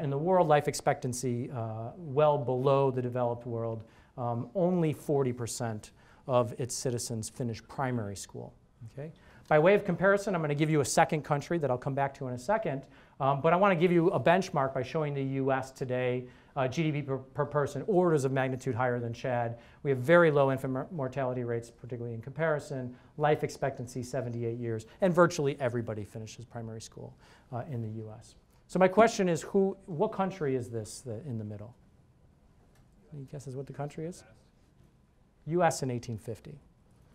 in the world. Life expectancy well below the developed world. Only 40% of its citizens finish primary school. Okay? By way of comparison, I'm going to give you a second country that I'll come back to in a second, but I want to give you a benchmark by showing the US today, GDP per person, orders of magnitude higher than Chad. We have very low infant mortality rates, particularly in comparison, life expectancy 78 years, and virtually everybody finishes primary school in the US. So my question is, what country is this in the middle? Any guesses what the country is? US in 1850.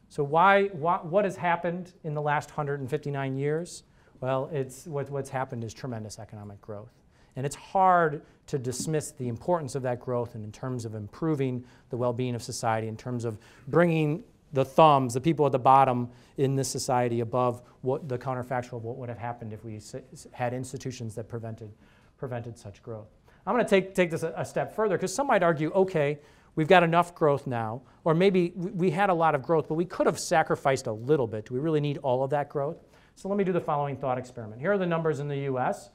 So what has happened in the last 159 years? Well, what's happened is tremendous economic growth. And it's hard to dismiss the importance of that growth in terms of improving the well-being of society, in terms of bringing the thumbs, the people at the bottom in this society, above what the counterfactual of what would have happened if we had institutions that prevented such growth. I'm going to take this a step further, because some might argue, okay, we've got enough growth now, or maybe we had a lot of growth, but we could have sacrificed a little bit. Do we really need all of that growth? So let me do the following thought experiment. Here are the numbers in the US.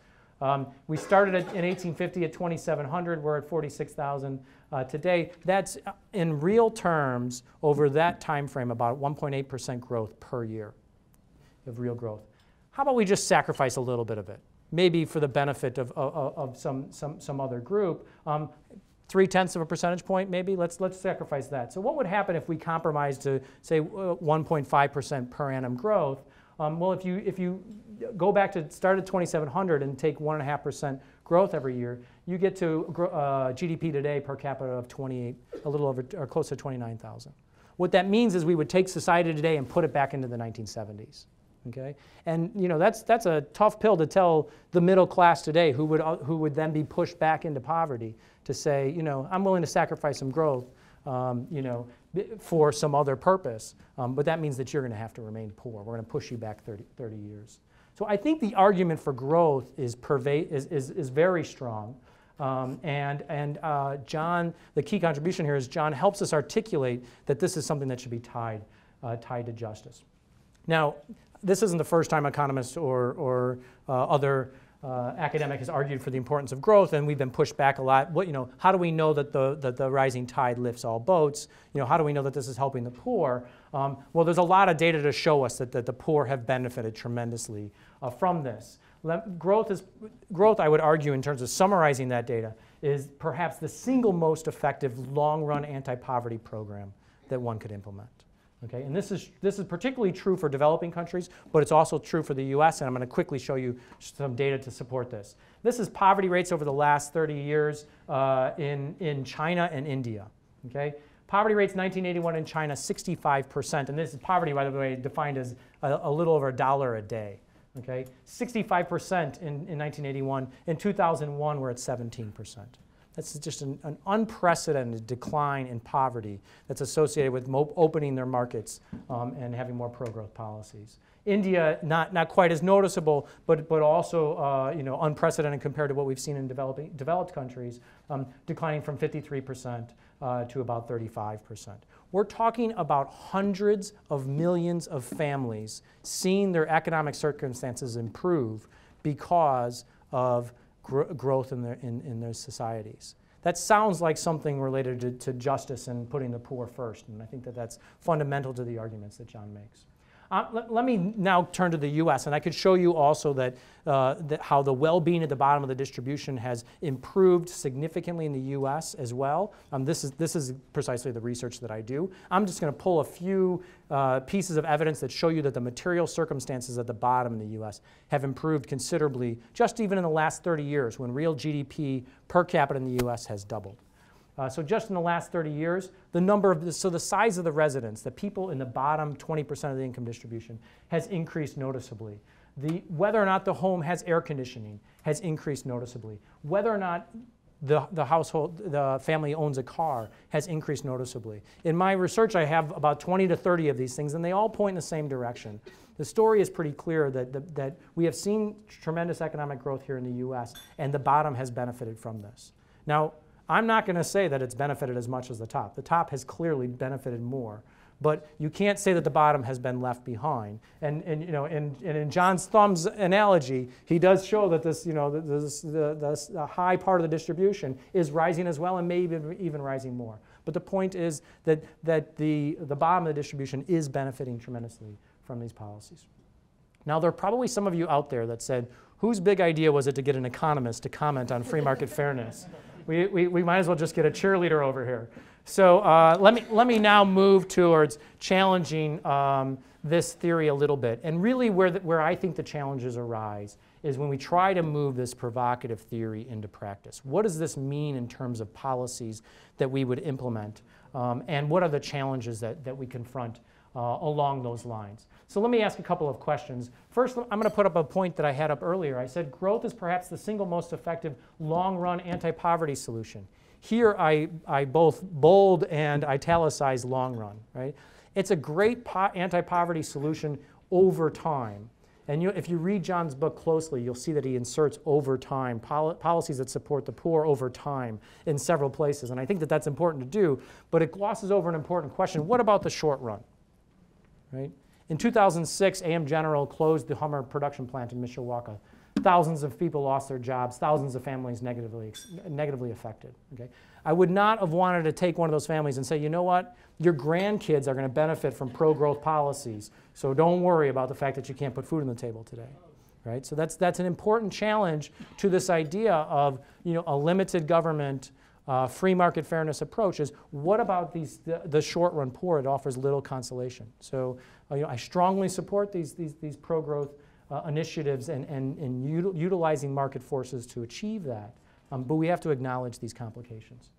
We started in 1850 at 2,700. We're at 46,000 today. That's, in real terms, over that time frame, about 1.8% growth per year of real growth. How about we just sacrifice a little bit of it, maybe for the benefit of some other group? 0.3 of a percentage point, maybe. Let's sacrifice that. So what would happen if we compromised to, say, 1.5% per annum growth? Well, if you go back to start at 2,700 and take 1.5% growth every year, you get to GDP today per capita of 28, a little over, or close to 29,000. What that means is we would take society today and put it back into the 1970s. Okay, and that's a tough pill to tell the middle class today, who would then be pushed back into poverty, to say, I'm willing to sacrifice some growth, for some other purpose, but that means that you're going to have to remain poor. We're going to push you back 30 years. So I think the argument for growth is very strong, and John, the key contribution here is John helps us articulate that this is something that should be tied to justice. Now, this isn't the first time economists or other academic has argued for the importance of growth, and we've been pushed back a lot. How do we know that the rising tide lifts all boats? How do we know that this is helping the poor? Well, there's a lot of data to show us that the poor have benefited tremendously from this. Growth, I would argue, in terms of summarizing that data, is perhaps the single most effective long-run anti-poverty program that one could implement. Okay, and this is particularly true for developing countries, but it's also true for the US, and I'm going to quickly show you some data to support this. This is poverty rates over the last 30 years in China and India. Okay, poverty rates 1981 in China, 65%, and this is poverty, by the way, defined as a little over $1 a day. Okay, 65% in 1981. In 2001, we're at 17%. That's just an unprecedented decline in poverty that's associated with opening their markets and having more pro-growth policies. India, not quite as noticeable, but also unprecedented compared to what we've seen in developed countries, declining from 53% to about 35%. We're talking about hundreds of millions of families seeing their economic circumstances improve because of growth in their societies. That sounds like something related to justice and putting the poor first, and I think that's fundamental to the arguments that John makes. Let me now turn to the U.S., and I could show you also that how the well-being at the bottom of the distribution has improved significantly in the U.S. as well. This is precisely the research that I do. I'm just going to pull a few pieces of evidence that show you that the material circumstances at the bottom in the U.S. have improved considerably, just even in the last 30 years, when real GDP per capita in the U.S. has doubled. So just in the last 30 years, the size of the residents, the people in the bottom 20% of the income distribution, has increased noticeably. Whether or not the home has air conditioning has increased noticeably. Whether or not the family owns a car has increased noticeably. In my research, I have about 20 to 30 of these things, and they all point in the same direction. The story is pretty clear that we have seen tremendous economic growth here in the U.S., and the bottom has benefited from this. Now, I'm not going to say that it's benefited as much as the top. The top has clearly benefited more, but you can't say that the bottom has been left behind. And in John's thumbs analogy, he does show that the high part of the distribution is rising as well, and maybe even rising more. But the point is that the bottom of the distribution is benefiting tremendously from these policies. Now, there are probably some of you out there that said, whose big idea was it to get an economist to comment on free market fairness? We might as well just get a cheerleader over here. So let me now move towards challenging this theory a little bit. And really where I think the challenges arise is when we try to move this provocative theory into practice. What does this mean in terms of policies that we would implement? And what are the challenges that we confront along those lines? So let me ask a couple of questions. First, I'm going to put up a point that I had up earlier. I said growth is perhaps the single most effective long-run anti-poverty solution. Here I both bold and italicize long-run, right? It's a great anti-poverty solution over time. And if you read John's book closely, you'll see that he inserts over time, policies that support the poor over time in several places. And I think that that's important to do, but it glosses over an important question. What about the short run, right? In 2006, AM General closed the Hummer production plant in Mishawaka. Thousands of people lost their jobs, thousands of families negatively affected. Okay? I would not have wanted to take one of those families and say, you know what, your grandkids are going to benefit from pro-growth policies, so don't worry about the fact that you can't put food on the table today. Right? So that's an important challenge to this idea of a limited government, free market fairness approach. Is what about the short-run poor? It offers little consolation. So I strongly support these pro-growth initiatives and utilizing market forces to achieve that. But we have to acknowledge these complications.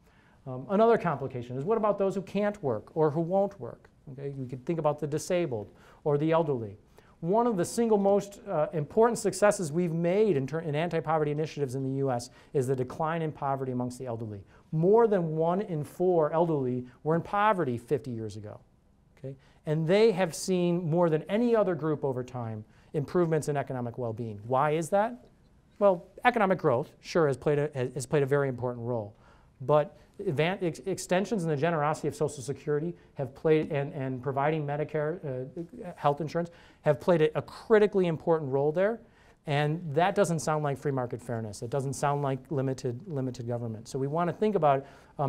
Another complication is what about those who can't work or who won't work? Okay? You could think about the disabled or the elderly. One of the single most important successes we've made in anti-poverty initiatives in the U.S. is the decline in poverty amongst the elderly. More than 1 in 4 elderly were in poverty 50 years ago. Okay? And they have seen more than any other group over time improvements in economic well-being. Why is that? Well, economic growth, sure, has played a very important role. But extensions in the generosity of Social Security have played, and providing Medicare health insurance, have played a critically important role there. And that doesn't sound like free market fairness. It doesn't sound like limited government. So we want to think about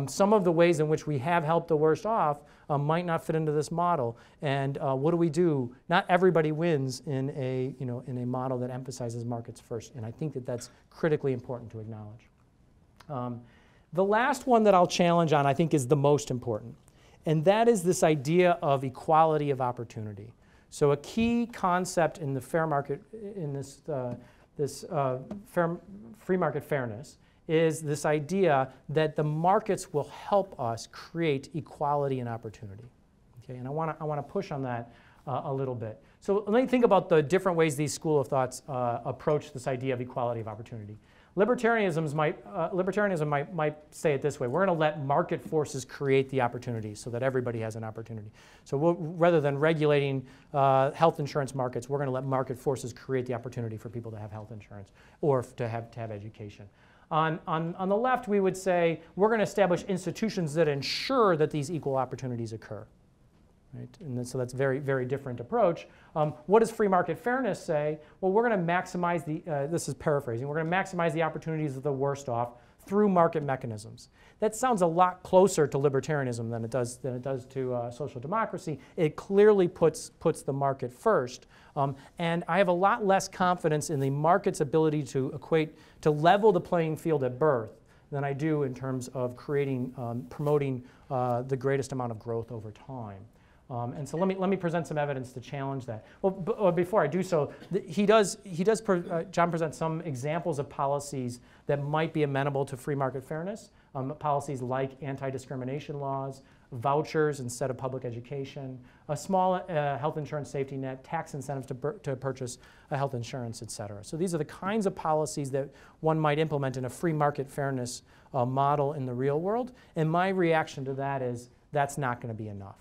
some of the ways in which we have helped the worst off might not fit into this model. And what do we do? Not everybody wins in a model that emphasizes markets first. And I think that that's critically important to acknowledge. The last one that I'll challenge on, I think, is the most important. And that is this idea of equality of opportunity. So a key concept in the fair market, in this free market fairness, is this idea that the markets will help us create equality and opportunity. Okay, and I want to push on that a little bit. So let me think about the different ways these school of thoughts approach this idea of equality of opportunity. Libertarianism might say it this way: we're going to let market forces create the opportunities so that everybody has an opportunity. So rather than regulating health insurance markets, we're going to let market forces create the opportunity for people to have health insurance or to have education. On the left, we would say we're going to establish institutions that ensure that these equal opportunities occur. Right? And so that's a very, very different approach. What does free market fairness say? Well, we're going to maximize this is paraphrasing, we're going to maximize the opportunities of the worst off through market mechanisms. That sounds a lot closer to libertarianism than it does to social democracy. It clearly puts the market first. And I have a lot less confidence in the market's ability to level the playing field at birth than I do in terms of promoting the greatest amount of growth over time. And so let me present some evidence to challenge that. Well, before I do so, John presents some examples of policies that might be amenable to free market fairness. Policies like anti-discrimination laws, vouchers instead of public education, a small health insurance safety net, tax incentives to purchase health insurance, et cetera. So these are the kinds of policies that one might implement in a free market fairness model in the real world. And my reaction to that is that's not going to be enough.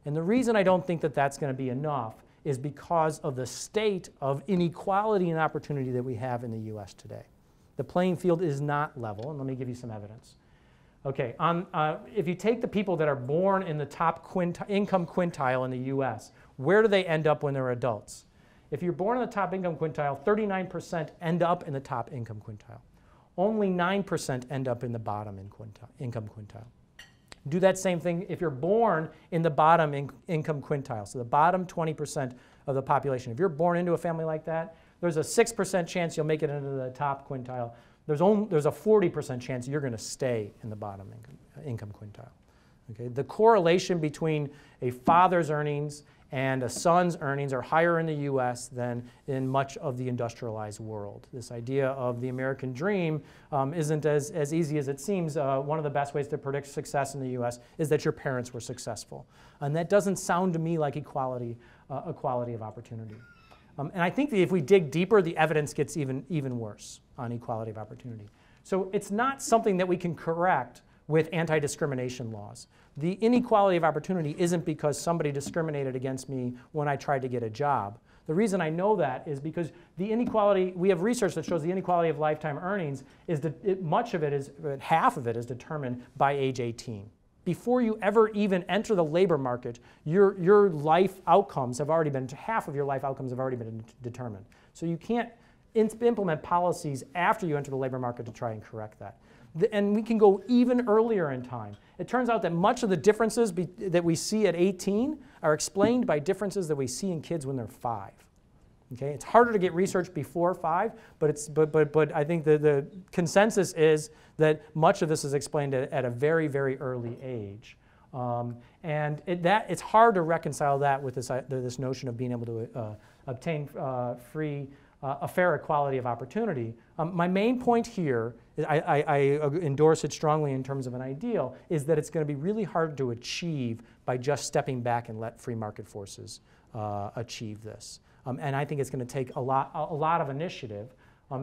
And the reason I don't think that that's going to be enough is because of the state of inequality and opportunity that we have in the US today. The playing field is not level, and let me give you some evidence. Okay, if you take the people that are born in the top income quintile in the US, where do they end up when they're adults? If you're born in the top income quintile, 39% end up in the top income quintile. Only 9% end up in the bottom income quintile. Do that same thing if you're born in the bottom income quintile, so the bottom 20% of the population. If you're born into a family like that, there's a 6% chance you'll make it into the top quintile. There's a 40% chance you're going to stay in the bottom income quintile. Okay? The correlation between a father's earnings and a son's earnings are higher in the US than in much of the industrialized world. This idea of the American dream isn't as easy as it seems. One of the best ways to predict success in the US is that your parents were successful. And that doesn't sound to me like equality of opportunity. And I think that if we dig deeper, the evidence gets even worse on equality of opportunity. So it's not something that we can correct with anti-discrimination laws. The inequality of opportunity isn't because somebody discriminated against me when I tried to get a job. The reason I know that is because the inequality, we have research that shows the inequality of lifetime earnings is half of it is determined by age 18. Before you ever even enter the labor market, your life outcomes have already been, half of your life outcomes have already been determined. So you can't implement policies after you enter the labor market to try and correct that. And we can go even earlier in time. It turns out that much of the differences that we see at 18 are explained by differences that we see in kids when they're 5. Okay? It's harder to get research before 5, but I think the consensus is that much of this is explained at a very, very early age. It's hard to reconcile that with this notion of being able to obtain a fair equality of opportunity. My main point here, I endorse it strongly in terms of an ideal, is that it's going to be really hard to achieve by just stepping back and let free market forces achieve this. And I think it's going to take a lot of initiative.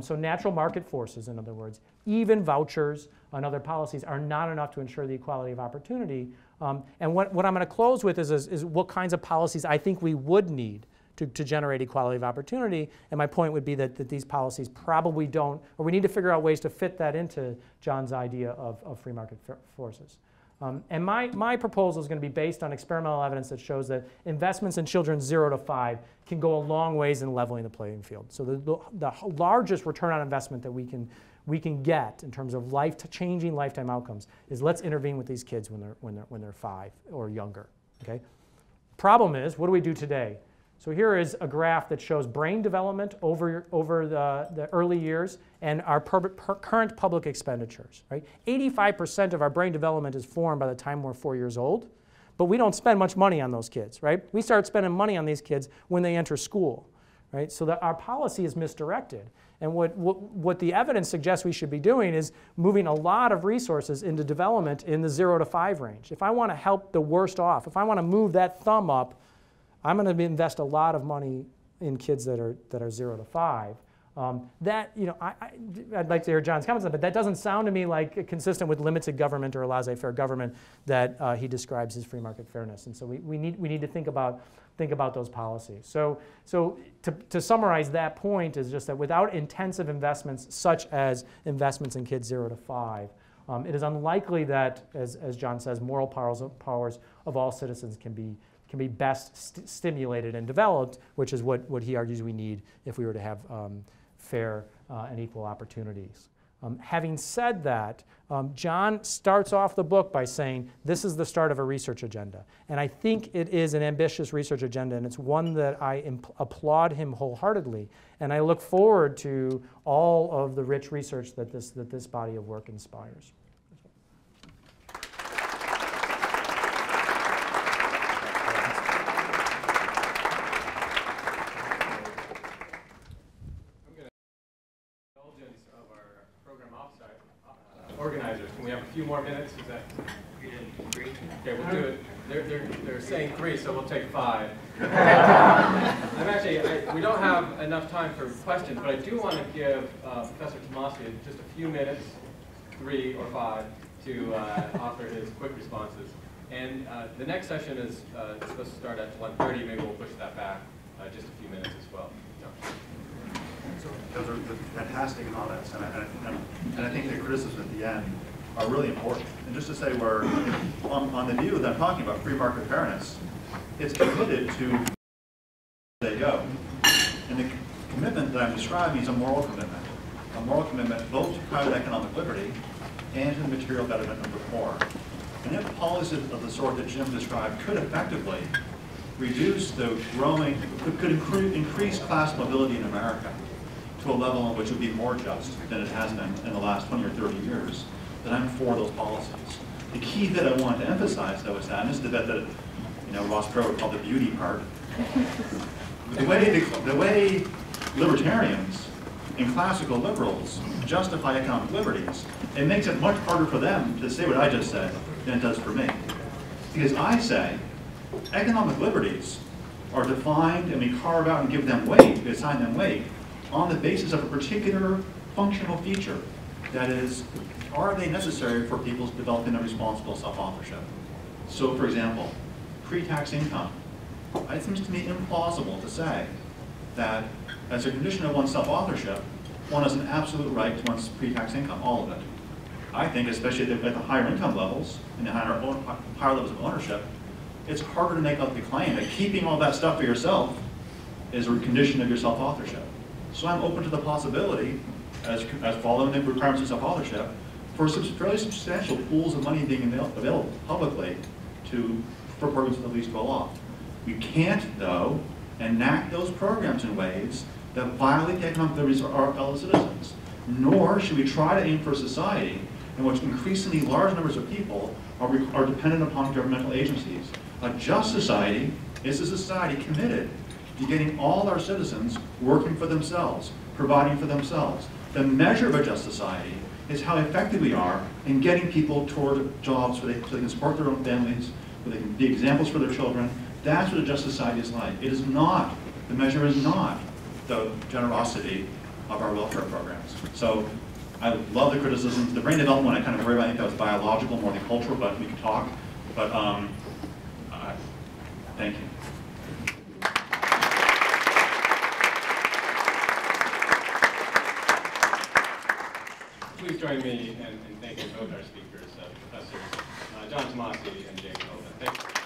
So natural market forces, in other words, even vouchers and other policies are not enough to ensure the equality of opportunity. And what I'm going to close with is what kinds of policies I think we would need to generate equality of opportunity. And my point would be that these policies probably don't, or we need to figure out ways to fit that into John's idea of free market forces. And my proposal is going to be based on experimental evidence that shows that investments in children 0 to 5 can go a long ways in leveling the playing field. So the largest return on investment that we can get in terms of changing lifetime outcomes is let's intervene with these kids when they're 5 or younger. Okay? Problem is, what do we do today? So here is a graph that shows brain development over the early years and our current public expenditures. Right? 85% of our brain development is formed by the time we're 4 years old, but we don't spend much money on those kids. Right? We start spending money on these kids when they enter school. Right? So that our policy is misdirected. And what the evidence suggests we should be doing is moving a lot of resources into development in the 0 to 5 range. If I want to help the worst off, if I want to move that thumb up, I'm going to invest a lot of money in kids that are 0 to 5. That, I'd like to hear John's comments on that, but that doesn't sound to me like consistent with limited government or a laissez-faire government that he describes as free market fairness. And so we need to think about those policies. So to summarize that point is just that without intensive investments such as investments in kids 0 to 5, it is unlikely that, as John says, moral powers of all citizens can be best stimulated and developed, which is what he argues we need if we were to have fair and equal opportunities. Having said that, John starts off the book by saying this is the start of a research agenda. And I think it is an ambitious research agenda, and it's one that I applaud him wholeheartedly. And I look forward to all of the rich research that this body of work inspires. Organizers, can we have a few more minutes? Is that okay? We'll do it. They're saying 3, so we'll take 5. We don't have enough time for questions, but I do want to give Professor Tomasi just a few minutes, 3 or 5, to offer his quick responses. And the next session is supposed to start at 1:30. Maybe we'll push that back just a few minutes as well. So those are fantastic comments, and I think the criticisms at the end are really important. And just to say, we're on the view that I'm talking about, free market fairness, it's committed to they go. And the commitment that I'm describing is a moral commitment both to private economic liberty and to the material betterment of the poor. And if policies of the sort that Jim described could effectively reduce the growing, could increase class mobility in America to a level in which it would be more just than it has been in the last 20 or 30 years, then I'm for those policies. The key that I want to emphasize, though, is that, and this is the bit that Ross Perot would call the beauty part, the way libertarians and classical liberals justify economic liberties, it makes it much harder for them to say what I just said than it does for me. Because I say economic liberties are defined, and we carve out and give them weight, we assign them weight, on the basis of a particular functional feature. That is, are they necessary for people's developing a responsible self-authorship? So, for example, pre-tax income. It seems to me implausible to say that as a condition of one's self-authorship, one has an absolute right to one's pre-tax income, all of it. I think, especially at the higher income levels and the higher levels of ownership, it's harder to make out the claim that keeping all that stuff for yourself is a condition of your self-authorship. So I'm open to the possibility, as following the requirements of self-authorship, for fairly substantial pools of money being available publicly for programs that at least go off. We can't, though, enact those programs in ways that violate the economic liberties of our fellow citizens. Nor should we try to aim for a society in which increasingly large numbers of people are dependent upon governmental agencies. A just society is a society committed to getting all our citizens working for themselves, providing for themselves. The measure of a just society is how effective we are in getting people toward jobs where they can support their own families, where they can be examples for their children. That's what a just society is like. It is not, the measure is not the generosity of our welfare programs. So I love the criticisms. The brain development one I kind of worry about, I think that was biological more than cultural, but we can talk. But thank you. Please join me in thanking both our speakers, Professors John Tomasi and James Sullivan. Thank you.